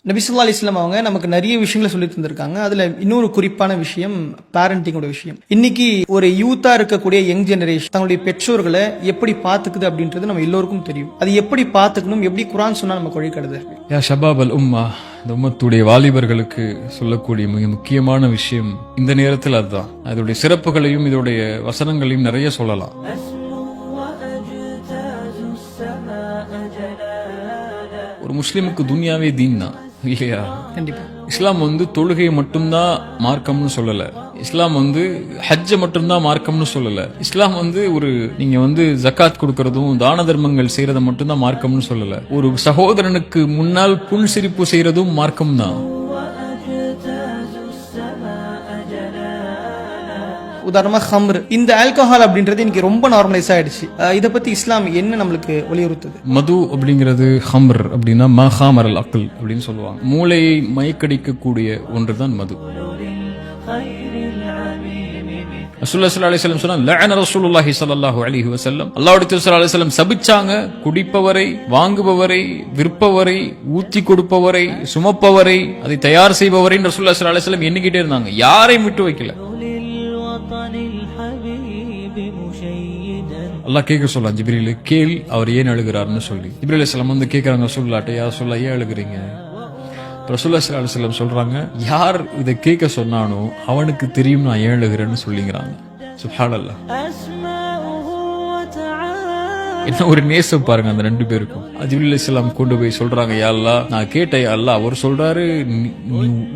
நபி ஸல்லல்லாஹு அலைஹி வஸல்லம் அவங்க நமக்கு நிறைய விஷயங்களை சொல்லி தந்திருக்காங்க. அதுல இன்னொரு குறிப்பான விஷயம் பேரண்டிங்கோட விஷயம். இன்னைக்கு ஒரு யூத்தா இருக்கக்கூடிய யங் ஜெனரேஷன் தங்களுடைய பெற்றோர்களை எப்படி பாத்துக்குது அப்படின்றது நம்ம எல்லோருக்கும் தெரியும். அது எப்படி பாத்துக்கணும், எப்படி குர்ஆன் சொன்னா நமக்கு வழிகாட்டுது. யா ஷபாப் அல் உம்மா, இந்த உம்மத்துடைய வாலிபர்களுக்கு சொல்லக்கூடிய மிக முக்கியமான விஷயம் இந்த நேரத்தில் அதுதான். அதோடைய சிறப்புகளையும் இதோடைய வசனங்களையும் நிறைய சொல்லலாம். ஒரு முஸ்லிமுக்கு துன்யாவே தீன் தான் இல்லையா? கண்டிப்பா. இஸ்லாம் தொழுகையை மட்டும்தான் மார்க்கம்னு சொல்லல. இஸ்லாம் ஹஜ்ஜை மட்டும்தான் மார்க்கம்னு சொல்லல. இஸ்லாம் ஒரு நீங்க ஜக்காத் கொடுக்கறதும் தான தர்மங்கள் செய்யறத மட்டும்தான் மார்க்கம்னு சொல்லல. ஒரு சகோதரனுக்கு முன்னால் புன்சிரிப்பு செய்யறதும் மார்க்கம் தான். உதாரணமா ஹம்ர், இந்த ஆல்கஹால் அப்படின்றது இன்னைக்கு ரொம்ப நார்மலைஸ் ஆயிடுச்சு. இத பத்தி இஸ்லாம் என்ன நம்மளுக்கு வலியுறுத்துது? மது அப்படிங்கிறது ஹம்ர் அப்படின்னா மஹாமர் அல் அக்ல் அப்படின்னு சொல்லுவாங்க. மூளையை மயக்கடிக்கக்கூடிய ஒன்றுதான் மது. ரசூலுல்லாஹி ஸல்லல்லாஹு அலைஹி வஸல்லம் சொன்னாங்க, லஅன ரசூலுல்லாஹி ஸல்லல்லாஹு அலைஹி வஸல்லம், அல்லாஹ்வுடைய தூதர் ஸல்லல்லாஹு அலைஹி வஸல்லம் சபிச்சாங்க குடிப்பவரை, வாங்குபவரை, விற்பவரை, ஊத்தி கொடுப்பவரை, சுமப்பவரை, அதை தயார் செய்பவரை ரசூலுல்லாஹி ஸல்லல்லாஹு அலைஹி வஸல்லம் எண்ணிக்கிட்டே இருந்தாங்க. யாரையும் விட்டு வைக்கல. அல்லாஹ் கேட்க சொல்லலாம், ஜிப்ரீல் கேள் அவர் ஏன் அழுகிறார்னு சொல்லி. ஜிப்ரீல் அலைஹிஸ்ஸலாம் கேட்கறாங்க ரசூலுல்லாஹ்ட்ட, யா ரசூலுல்லாஹ் ஏன் அழுகிறீங்க? ரசூலுல்லாஹி ஸல்லல்லாஹு அலைஹி வஸல்லம் சொல்றாங்க, யார் இதை கேட்க சொன்னானோ அவனுக்கு தெரியும் நான் ஏன் அழுகிறேன்னு சொல்லிங்கிறாங்க. சுப்ஹானல்லாஹ். என்ன ஒரு நேசம் பாருங்க அந்த ரெண்டு பேருக்கும். ஜிப்ரீல் அலைஹிஸ்ஸலாம் கொண்டு போய் சொல்றாங்க, யா அல்லாஹ் நான் கேட்டேன், யா அல்லாஹ் அவர் சொல்றாரு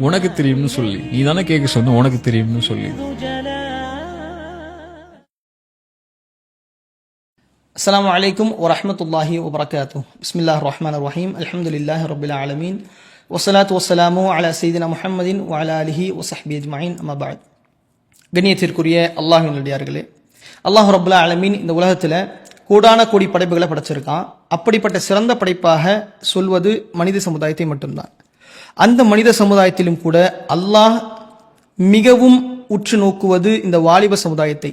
உனக்கு தெரியும்னு சொல்லி, நீ தானே கேட்க சொன்ன உனக்கு தெரியும்னு சொல்லி. அஸ்ஸலாமு அலைக்கும் வரஹ்மத்துல்லாஹி வபரகாத்துஹு. பிஸ்மில்லாஹிர் ரஹ்மானிர் ரஹீம். அல்ஹம்துலில்லாஹி ரப்பில் ஆலமீன். வஸ்ஸலாத்து வஸ்ஸலாமு அலா சய்யிதினா முஹம்மதின் வ அலா ஆலிஹி வ ஸஹ்பிஹி அஜ்மஈன். அம்மா பஅத். கண்ணியத்திற்குரிய அல்லாஹ்வின் நல்லடியார்களே, அல்லாஹ் ரப்புல் ஆலமீன் இந்த உலகத்துல கோடான கோடி படைப்புகளை படைச்சிருக்கான். அப்படிப்பட்ட சிறந்த படைப்பாக சொல்வது மனித சமுதாயத்தை மட்டும்தான். அந்த மனித சமுதாயத்திலும் கூட அல்லாஹ் மிகவும் உற்று நோக்குவது இந்த வாலிப சமுதாயத்தை.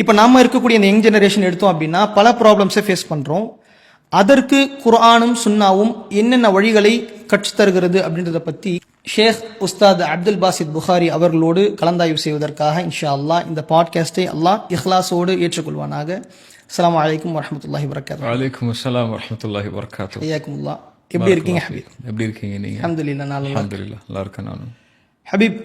இப்ப நாம இருக்கக்கூடிய இந்த யங் ஜெனரேஷன் எடுத்தோம் அப்படின்னா பல ப்ராப்ளம்ஸை ஃபேஸ் பண்றோம். அதற்கு குர்ஆனும் சுன்னாவும் என்னென்ன வழிகளை கற்றுத்தருகிறது அப்படின்றத பத்தி ஷேக் உஸ்தாத் அப்துல் பாசித் புகாரி அவர்களோடு கலந்தாய்வு செய்வதற்காக இன்ஷா அல்லாஹ் இந்த பாட்காஸ்டை அல்லாஹ் இஹ்லாஸோடு ஏற்றுக்கொள்வானாக. அஸ்ஸலாமு அலைக்கும் வரஹ்மத்துல்லாஹி வபரகாத்துஹு. வலைக்கும் அஸ்ஸலாம் வரஹ்மத்துல்லாஹி வபரகாத்துஹு. ஹய்யாக்குமுல்லாஹ். எப்படி இருக்கீங்க ஹபீப்? எப்படி இருக்கீங்க நீங்க? அல்ஹம்துலில்லாஹ். அல்ஹம்துலில்லாஹ் நல்லா இருக்கேன் நானும். ஹபீப்,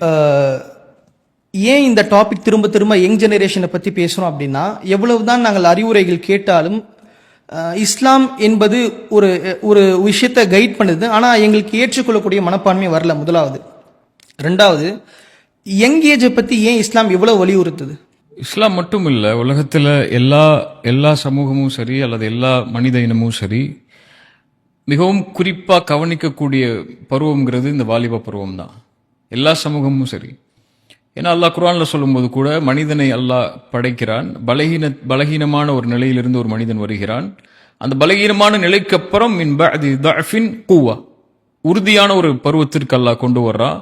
ஏன் இந்த டாபிக் திரும்ப திரும்ப யங் ஜெனரேஷனை பற்றி பேசுகிறோம் அப்படின்னா, எவ்வளவுதான் நாங்கள் அறிவுரைகள் கேட்டாலும் இஸ்லாம் என்பது ஒரு ஒரு விஷயத்தை கைட் பண்ணுது. ஆனால் எங்களுக்கு ஏற்றுக்கொள்ளக்கூடிய மனப்பான்மை வரல, முதலாவது. ரெண்டாவது, யங் ஏஜை பற்றி ஏன் இஸ்லாம் எவ்வளவு வலியுறுத்துது? இஸ்லாம் மட்டும் இல்லை, உலகத்தில் எல்லா சமூகமும் சரி அல்லது எல்லா மனித இனமும் சரி மிகவும் குறிப்பாக கவனிக்கக்கூடிய பருவம்ங்கிறது இந்த வாலிப பருவம் தான். எல்லா சமூகமும் சரி. ஏன்னா அல்லாஹ் குர்ஆன்ல சொல்லும்போது கூட மனிதனை அல்லாஹ் படைக்கிறான், பலகீனமான ஒரு நிலையிலிருந்து ஒரு மனிதன் வருகிறான். அந்த பலகீனமான நிலைக்கு அப்புறம் மின் பஅதி தஅஃபின் குவா, உறுதியான ஒரு பருவத்திற்கு அல்லாஹ் கொண்டு வர்றான்.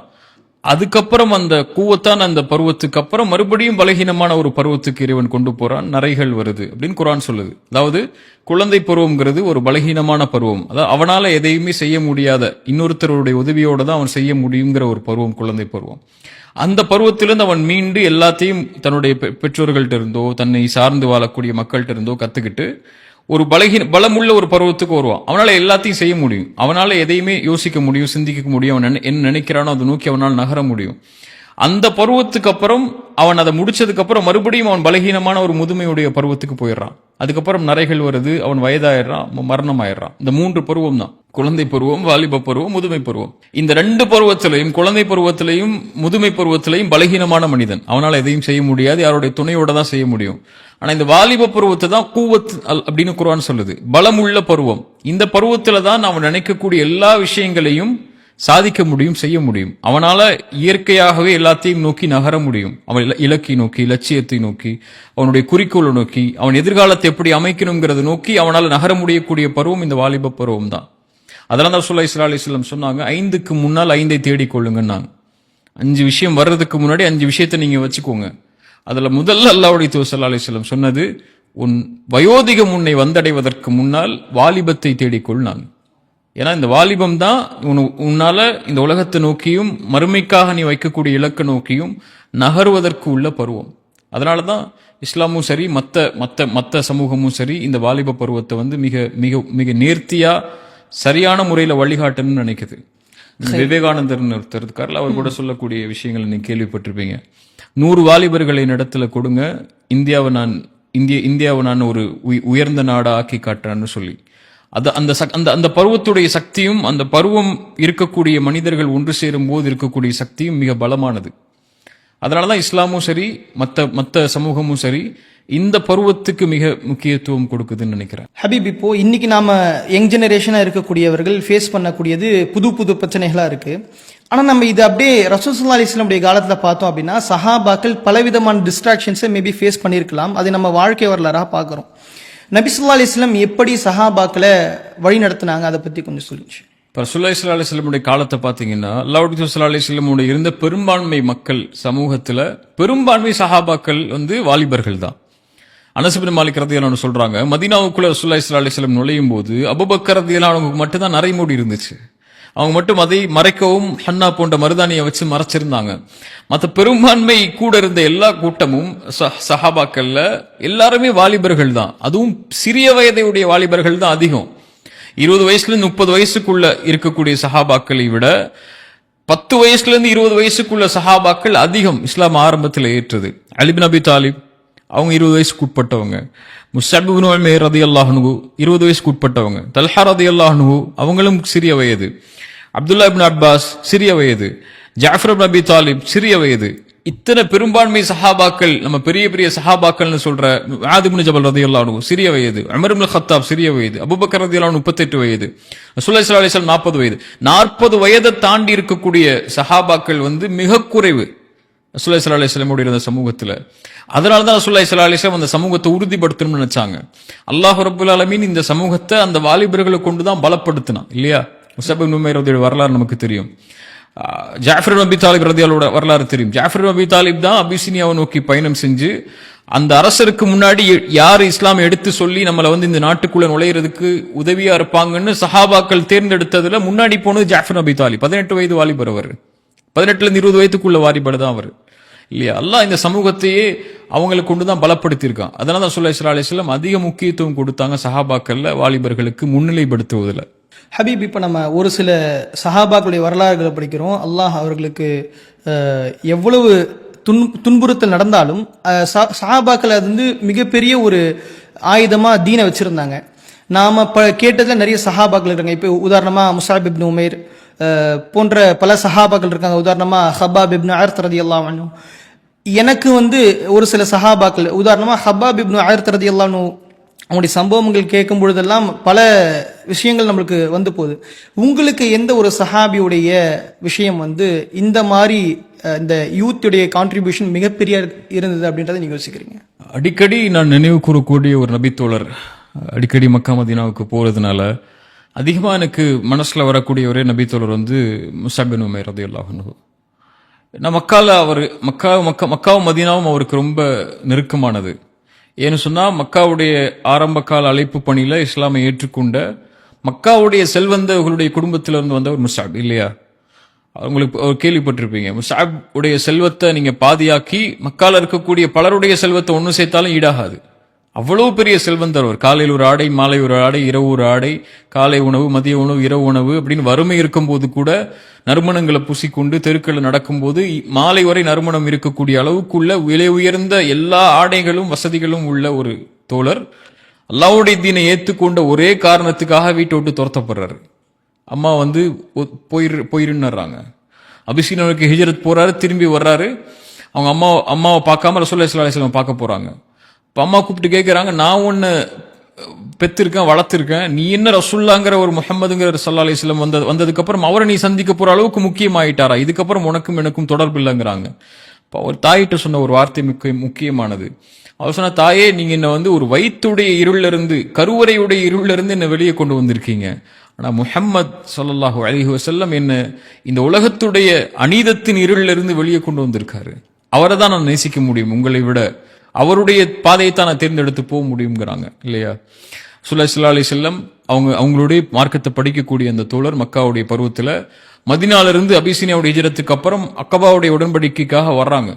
அதுக்கப்புறம் அந்த கூவத்தான் அந்த பருவத்துக்கு அப்புறம் மறுபடியும் பலகீனமான ஒரு பருவத்துக்கு இறைவன் கொண்டு போறான். நரைகள் வருது அப்படின்னு குர்ஆன் சொல்லுது. அதாவது குழந்தை பருவம்ங்கிறது ஒரு பலகீனமான பருவம். அதாவது அவனால எதையுமே செய்ய முடியாத, இன்னொருத்தருடைய உதவியோட தான் அவன் செய்ய முடியுங்கிற ஒரு பருவம் குழந்தை பருவம். அந்த பருவத்திலிருந்து அவன் மீண்டு எல்லாத்தையும் தன்னுடைய பெற்றோர்கள்ட்ட இருந்தோ தன்னை சார்ந்து வாழக்கூடிய மக்கள்கிட்ட இருந்தோ கத்துக்கிட்டு ஒரு பலமுள்ள ஒரு பருவத்துக்கு வருவான். அவனால எல்லாத்தையும் செய்ய முடியும், அவனால எதையுமே யோசிக்க முடியும், சிந்திக்க முடியும், அவன் என்ன நினைக்கிறானோ அதை நோக்கி அவனால் நகர முடியும். அந்த பருவத்துக்கு அப்புறம் அவன் அதை முடிச்சதுக்கு அப்புறம் மறுபடியும் அவன் பலகீனமான ஒரு முதுமையுடைய பருவத்துக்கு போயிடுறான். அதுக்கப்புறம் நரைகள் வருது, அவன் வயதாயிடுறான், மரணம் ஆயிடுறான். இந்த 3 பருவம் தான், குழந்தை பருவம், வாலிப பருவம், முதுமை பருவம். இந்த 2 பருவத்திலையும், குழந்தை பருவத்திலையும் முதுமை பருவத்திலையும் பலகீனமான மனிதன், அவனால் எதையும் செய்ய முடியாது, யாருடைய துணையோட தான் செய்ய முடியும். ஆனா இந்த வாலிப பருவத்தை தான் கூவத் அப்படின்னு குர்ஆன் சொல்லுது, பலமுள்ள பருவம். இந்த பருவத்துல தான் அவன் நினைக்கக்கூடிய எல்லா விஷயங்களையும் சாதிக்க முடியும், செய்ய முடியும். அவனால இயற்கையாகவே எல்லாத்தையும் நோக்கி நகர முடியும். அவன் இலக்கை நோக்கி, லட்சியத்தை நோக்கி, அவனுடைய குறிக்கோளை நோக்கி, அவன் எதிர்காலத்தை எப்படி அமைக்கணுங்கிறத நோக்கி அவனால் நகர முடியக்கூடிய பருவம் இந்த வாலிப பருவம் தான். அதெல்லாம் தான் ரசூலுல்லாஹி ஸல்லல்லாஹு அலைஹி வஸல்லம் சொன்னாங்க, 5க்கு முன்னால் 5ஐ தேடிக்கொள்ளுங்கன்னாங்க. 5 விஷயம் வர்றதுக்கு முன்னாடி 5 விஷயத்தை நீங்க வச்சுக்கோங்க. அதுல முதல்ல அல்லாஹ்வுடைய தூதர் ஸல்லல்லாஹு அலைஹி வஸல்லம் சொன்னது, உன் வயோதிகம் உன்னை வந்தடைவதற்கு முன்னால் வாலிபத்தை தேடிக்கொள்னாங்க. ஏன்னா இந்த வாலிபம் தான் உன்னால இந்த உலகத்தை நோக்கியும் மறுமைக்காக நீ வைக்கக்கூடிய இலக்கை நோக்கியும் நகருவதற்கு உள்ள பருவம். அதனால தான் இஸ்லாமும் சரி மற்ற சமூகமும் சரி இந்த வாலிப பருவத்தை வந்து மிக மிக மிக நேர்த்தியா சரியான முறையில வழிகாட்டணும்னு நினைக்குது. விவேகானந்தர்னு ஒருத்தர் இருக்கார்ல, அவர் கூட சொல்லக்கூடிய விஷயங்களை நீங்க கேள்விப்பட்டிருப்பீங்க. 100 வாலிபர்களை இடத்துல கொடுங்க, இந்தியாவை நான் ஒரு உயர்ந்த நாடா ஆக்கி காட்டுறேன்னு சொல்லி அந்த பருவத்துடைய சக்தியும் அந்த பருவம் இருக்கக்கூடிய மனிதர்கள் ஒன்று சேரும் போது இருக்கக்கூடிய சக்தியும் மிக பலமானது. அதனாலதான் இஸ்லாமும் சரி மற்ற சமூகமும் சரி இந்த பருவத்துக்கு மிக முக்கியத்துவம் கொடுக்குதுன்னு நினைக்கிறேன். ஹபீப், இப்போ இன்னைக்கு நாம யங் ஜெனரேஷனா இருக்கக்கூடியவர்கள் ஃபேஸ் பண்ணக்கூடியது புது பிரச்சனைகளா இருக்கு. ஆனா நம்ம இது அப்படியே ரசூல் ஸல்லல்லாஹு அலைஹி வஸல்லம் காலத்துல பார்த்தோம் அப்படின்னா சஹாபாக்கள் பலவிதமான டிஸ்ட்ராக்ஷன்ஸை மேபி ஃபேஸ் பண்ணியிருக்கலாம். அதை நம்ம வாழ்க்கை வரலாறாக பார்க்குறோம். நபி ஸல்லல்லாஹு அலைஹி வஸல்லம் எப்படி சஹாபாக்களை வழி நடத்தினாங்க, அதை பத்தி கொஞ்சம் சொல்லுங்க. ரசூலுல்லாஹி ஸல்லல்லாஹு அலைஹி வஸல்லம் காலத்தை பார்த்தீங்கன்னா அல்லாஹ்வுடைய தூதர் ஸல்லல்லாஹு அலைஹி வஸல்லம் இருந்த பெரும்பான்மை மக்கள் சமூகத்துல பெரும்பான்மை சஹாபாக்கள் வந்து வாலிபர்கள் தான். அனஸ் இப்னு மாலிக் ரலியல்லாஹு அன்ஹு சொல்றாங்க, மதீனாவுக்குள்ள ரசூலுல்லாஹி ஸல்லல்லாஹு அலைஹி வஸல்லம் நுழையும் போது அபூபக்கர் ரலியல்லாஹு அன்ஹுக்கு மட்டும் தான் நரைமுடி இருந்துச்சு. அவங்க மட்டும் அதை மறைக்கவும் ஹன்னா போன்ற மருதானியை வச்சு மறைச்சிருந்தாங்க. மற்ற பெரும்பான்மை கூட இருந்த எல்லா கூட்டமும் சஹாபாக்கள்ல எல்லாருமே வாலிபர்கள் தான். அதுவும் சிறிய வயதையுடைய வாலிபர்கள் தான் அதிகம். 20 வயசுல இருந்து 30 வயசுக்குள்ள இருக்கக்கூடிய சஹாபாக்களை விட 10 வயசுல இருந்து 20 வயசுக்குள்ள சஹாபாக்கள் அதிகம் இஸ்லாம் ஆரம்பத்தில் ஏற்றது. அலி பின் அபி தாலிப் அவங்க 20 வயசுக்கு உட்பட்டவங்க. முஸ்அப் இப்னு உமைர் ரலியல்லாஹு அன்ஹு 20 வயசுக்கு உட்பட்டவங்க. தல்ஹா ரலியல்லாஹு அன்ஹு அவங்களும் சிறிய வயது. அப்துல்லா இப்னு அப்பாஸ் சிறிய வயது. ஜாஃபர் இப்னு அபி தாலிப் சிறிய வயது. இத்தனை பெரும்பான்மை சஹாபாக்கள், நம்ம பெரிய பெரிய சஹாபாக்கள்னு சொல்ற முஆத் இப்னு ஜபல் ரலியல்லாஹு அன்ஹு சிறிய வயது. உமர் இப்னு கத்தாப் சிறிய வயது. அபூபக்கர் ரலியல்லாஹு அன்ஹு 38 வயது. ரசூலுல்லாஹி ஸல்லல்லாஹு அலைஹி வஸல்லம் 40 வயது. 40 வயதை தாண்டி இருக்கக்கூடிய சஹாபாக்கள் வந்து மிக குறைவு ரசூலுல்லாஹி ஸல்லல்லாஹு அலைஹி வஸல்லம் உடைய சமூகத்துல. அதனால தான் ரசூலுல்லாஹி ஸல்லல்லாஹு அலைஹி வஸல்லம் அந்த சமூகத்தை உறுதிப்படுத்தணும்னு நினைச்சாங்க. அல்லாஹ் ரப்பல் ஆலமீன் இந்த சமூகத்தை அந்த வாலிபர்களை கொண்டு தான் பலப்படுத்தினான் இல்லையா? முஸ்அப் இப்னு உமைர் வரலாறு நமக்கு தெரியும். ஜாஃபர் இப்னு அபி தாலிப் ரலியல்லாஹு வரலாறு தெரியும். ஜாஃபர் இப்னு அபி தாலிப் தான் அபிசீனியாவை நோக்கி பயணம் செஞ்சு அந்த அரசருக்கு முன்னாடி யார் இஸ்லாம் எடுத்து சொல்லி நம்மளை வந்து இந்த நாட்டுக்குள்ள நுழையிறதுக்கு உதவியா இருப்பாங்கன்னு சஹாபாக்கள் தேர்ந்தெடுத்ததுல முன்னாடி போனது ஜாஃபர் அபி தாலிப். 18 வயது வாலிபர் அவர். 18ல இருந்து 20 வயதுக்குள்ள வாலிபர் தான் அவர் இல்லையா? அல்லாஹ் இந்த சமூகத்தையே அவங்களுக்கு கொண்டு தான் பலப்படுத்தியிருக்கான். அதனால தான் ரசூலுல்லாஹி ஸல்லல்லாஹு அலைஹி வஸல்லம் அதிக முக்கியத்துவம் கொடுத்தாங்க சஹாபாக்கள்ல வாலிபர்களுக்கு முன்னிலைப்படுத்துவதில். ஹபீப், இப்போ நம்ம ஒரு சில சஹாபாக்களுடைய வரலாறுகளை படிக்கிறோம். அல்லாஹ் அவர்களுக்கு எவ்வளவு துன்புறுத்தல் நடந்தாலும் சஹாபாக்கள் அது வந்து மிகப்பெரிய ஒரு ஆயுதமா தீனை வச்சிருந்தாங்க. நாம கேட்டதுல நிறைய சஹாபாக்கள் இருக்காங்க. இப்போ உதாரணமா முஸஅப் இப்னு உமைர் போன்ற பல சஹாபாக்கள் இருக்காங்க. உதாரணமா ஹப்பாப் இப்னு அர்த் ரலியல்லாஹு அன்ஹு. எனக்கு வந்து ஒரு சில சஹாபாக்கள், உதாரணமா ஹப்பாப் இப்னு அர்த் ரலியல்லாஹு அன்ஹு அவங்களுடைய சம்பவங்கள் கேட்கும் பொழுதெல்லாம் பல விஷயங்கள் நம்மளுக்கு வந்து போகுது. உங்களுக்கு எந்த ஒரு சஹாபியுடைய விஷயம் வந்து இந்த மாதிரி இந்த யூத்துடைய கான்ட்ரிபியூஷன் மிகப்பெரிய இருந்தது அப்படின்றத நீங்க யோசிக்கிறீங்க? அடிக்கடி நான் நினைவு கூறக்கூடிய ஒரு நபித்தோழர், அடிக்கடி மக்கா மதீனாவுக்கு போறதுனால அதிகமா எனக்கு மனசுல வரக்கூடிய ஒரே நபித்தோழர் வந்து முஸஅப் இப்னு உமைர் ரலியல்லாஹு அன்ஹு. நான் மக்காவும் மதீனாவும் அவருக்கு ரொம்ப நெருக்கமானது. ஏன்னு சொன்னா மக்காவுடைய ஆரம்ப கால அழைப்பு பணியில இஸ்லாமை ஏற்றுக்கொண்ட மக்காவுடைய செல்வந்தர்களுடைய குடும்பத்திலிருந்து வந்த ஒரு முஸஅப் இல்லையா? உங்களுக்கு கேள்விப்பட்டிருப்பீங்க. முஸஅப் உடைய செல்வத்தை நீங்க பாதியாக்கி மக்கால இருக்கக்கூடிய பலருடைய செல்வத்தை ஒன்னு சேர்த்தாலும் ஈடாகாது. அவ்வளவு பெரிய செல்வந்தர் அவர். காலையில் ஒரு ஆடை, மாலை ஒரு ஆடை, இரவு ஒரு ஆடை, காலை உணவு, மதிய உணவு, இரவு உணவு அப்படின்னு வறுமை இருக்கும்போது கூட நறுமணங்களை பூசிக்கொண்டு தெருக்களில் நடக்கும்போது மாலை வரை நறுமணம் இருக்கக்கூடிய அளவுக்குள்ள விலை உயர்ந்த எல்லா ஆடைகளும் வசதிகளும் உள்ள ஒரு தோழர் அல்லாஹ்வுடைய தீனை ஏற்றுக்கொண்ட ஒரே காரணத்துக்காக வீட்டை விட்டு துரத்தப்படுறாரு. அம்மா வந்து போயிருன்னுறாங்க. அபிசீனியாவுக்கு ஹிஜ்ரத் போறாரு, திரும்பி வர்றாரு. அவங்க அம்மாவை பார்க்காம ரசூலுல்லாஹி ஸல்லல்லாஹு அலைஹி வஸல்லம் பார்க்க போறாங்க. அம்மா கூப்பிட்டு கேட்கிறாங்க, நான் ஒன்னு பெற்றிருக்கேன், வளர்த்திருக்கேன், நீ என்ன ரசூலுல்லாங்கிற ஒரு முஹம்மதுங்கிற ஸல்லல்லாஹு அலைஹி வஸல்லம் வந்ததுக்கு அப்புறம் அவரை நீ சந்திக்க போற அளவுக்கு முக்கியமாயிட்டாரா? இதுக்கப்புறம் உனக்கும் எனக்கும் தொடர்பு இல்லைங்கிறாங்க. ஒரு தாயிட்ட சொன்ன ஒரு வார்த்தை முக்கியமானது. அவர் சொன்ன, தாயே, நீங்க என்ன வந்து ஒரு வயிற்றுடைய இருள்ல இருந்து, கருவறையுடைய இருள்ல இருந்து என்ன வெளியே கொண்டு வந்திருக்கீங்க. ஆனா முஹம்மது ஸல்லல்லாஹு அலைஹி வஸல்லம் என்ன இந்த உலகத்துடைய அநீதத்தின் இருள்ல இருந்து வெளியே கொண்டு வந்திருக்காரு. அவரை தான் நான் நேசிக்க முடியும் உங்களை விட. அவருடைய பாதையை தான் நான் தேர்ந்தெடுத்து போக முடியுங்கிறாங்க இல்லையா? ரசூலுல்லாஹி ஸல்லல்லாஹு அலைஹி வஸல்லம் அவங்களுடைய மார்க்கத்தை படிக்கக்கூடிய அந்த தோழர் மக்காவுடைய பருவத்துல மதீனாவிலிருந்து அபிசீனியாவுடைய ஹிஜ்ரத்துக்கு அப்புறம் அக்கபாவுடைய உடன்படிக்கைக்காக வர்றாங்க.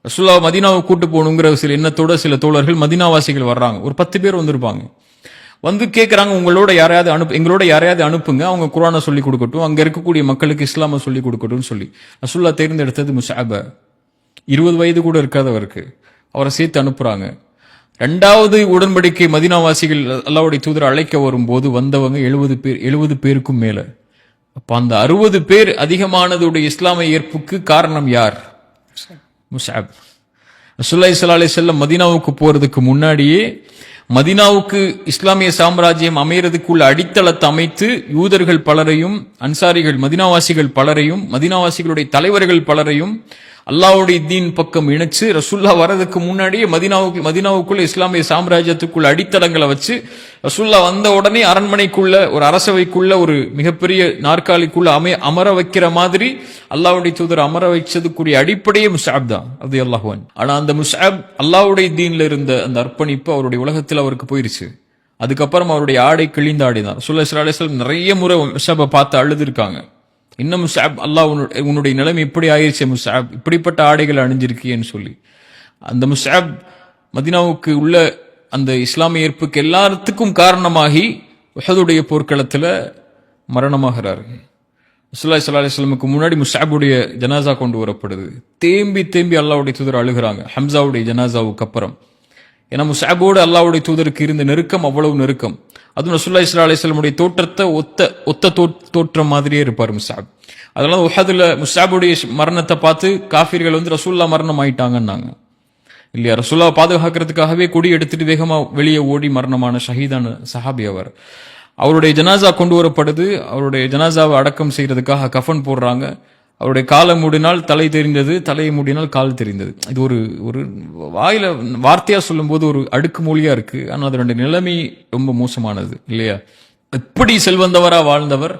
ரசூலுல்லாஹ் மதீனாவை கூட்டு போகணுங்கிற சில எண்ணத்தோட சில தோழர்கள் மதீனாவாசிகள் வர்றாங்க. ஒரு 10 பேர் வந்திருப்பாங்க. வந்து கேட்கறாங்க, எங்களோட யாரையாவது அனுப்புங்க, அவங்க குர்ஆனை சொல்லி கொடுக்கட்டும், அங்க இருக்கக்கூடிய மக்களுக்கு இஸ்லாமை சொல்லி கொடுக்கட்டும் சொல்லி. ரசூலுல்லாஹ் தேர்ந்தெடுத்தது முஸ்அப. 20 வயது கூட இருக்காதவருக்கு அவரை சேர்த்து அனுப்புறாங்க. 2வது உடன்படிக்கை மதீனாவாசிகள் அல்லாஹ்வுடைய தூதர் அழைக்க வரும்போது வந்தவங்க 70 பேருக்கும் மேல. அப்ப அந்த 60 பேர் அதிகமானதுடைய இஸ்லாமிய ஏற்புக்கு காரணம் யார்? முஸ்அப். ரசூலுல்லாஹி ஸல்லல்லாஹு அலைஹி வஸல்லம் மதீனாவுக்கு போறதுக்கு முன்னாடியே மதீனாவுக்கு இஸ்லாமிய சாம்ராஜ்யம் அமையறதுக்குள்ள அடித்தளத்தை அமைத்து யூதர்கள் பலரையும், அன்சாரிகள் மதீனாவாசிகள் பலரையும், மதீனாவாசிகளுடைய தலைவர்கள் பலரையும் அல்லாஹ்வுடைய தீன் பக்கம் இணைச்சு ரசூலுல்லாஹ் வரதுக்கு முன்னாடியே மதீனாவுக்குள்ள இஸ்லாமிய சாம்ராஜ்யத்துக்குள்ள அடித்தளங்களை வச்சு ரசூலுல்லாஹ் வந்த உடனே அரண்மனைக்குள்ள ஒரு அரசவைக்குள்ள ஒரு மிகப்பெரிய நாற்காலிக்குள்ள அமர வைக்கிற மாதிரி அல்லாஹ்வுடைய தூதர் அமர வைச்சதுக்குரிய அடிப்படையே முஸ்அப் தான் ரலியல்லாஹு அன்ஹு. ஆனா அந்த முஸ்அப் அல்லாஹ்வுடைய தீன்ல இருந்த அந்த அர்ப்பணிப்பு அவருடைய உலகத்தில் அவருக்கு போயிருச்சு. அதுக்கப்புறம் அவருடைய ஆடை கிழிந்த ஆடை தான். ரசூலுல்லாஹி ஸல்லல்லாஹு அலைஹி வஸல்லம் நிறைய முறை முஸ்அபை பார்த்து அழுதுருக்காங்க. இன்னும் முஸ்அப், அல்லாஹ் உன்னுடைய நிலைமை இப்படி ஆயிருச்சு முஸ்அப், இப்படிப்பட்ட ஆடைகள் அணிஞ்சிருக்கியன்னு சொல்லி. அந்த முஸ்அப் மதீனாவுக்கு உள்ள அந்த இஸ்லாமிய ஏற்புக்கு எல்லாத்துக்கும் காரணமாகி உஹதுடைய போர்க்களத்துல மரணமாகிறாரு. ரசூலுல்லாஹி ஸல்லல்லாஹு அலைஹி வஸல்லமுக்கு முன்னாடி முஸ்அபுடைய ஜனாசா கொண்டு வரப்படுது. தேம்பி அல்லாஹ்வுடைய தூதர் அழுகிறாங்க ஹம்சாவுடைய ஜனாசாவுக்கு அப்புறம். ஏன்னா முஸ்அபோடு அல்லாஹ்வுடைய தூதருக்கு இருந்த நெருக்கம் அவ்வளவு நெருக்கம். அதுவும் ரசூலுல்லாஹி ஸல்லல்லாஹு அலைஹி வஸல்லமுடைய தோற்றத்தை ஒத்த தோற்றம் மாதிரியே இருப்பார் முஸ்அப். அதனால உஹதுல முஸ்அபுடைய மரணத்தை பார்த்து காஃபிர்கள் வந்து ரசூலுல்லாஹ் மரணம் ஆயிட்டாங்கன்னாங்க இல்லையா. ரசூலுல்லாஹ் பாதுகாக்கிறதுக்காகவே கொடி எடுத்துட்டு வேகமா வெளியே ஓடி மரணமான ஷஹீதான சஹாபி அவர். அவருடைய ஜனாசா கொண்டு வரப்படுது. அவருடைய ஜனாசாவை அடக்கம் செய்யறதுக்காக கஃபன் போடுறாங்க. அவருடைய காலை மூடினால் தலை தெரிந்தது, தலையை மூடினால் கால் தெரிந்தது. இது ஒரு வாயில வார்த்தையா சொல்லும் போது ஒரு அடுக்கு மொழியா இருக்கு. ஆனா அதனுடைய நிலைமை ரொம்ப மோசமானது இல்லையா. எப்படி செல்வந்தவரா வாழ்ந்தவர்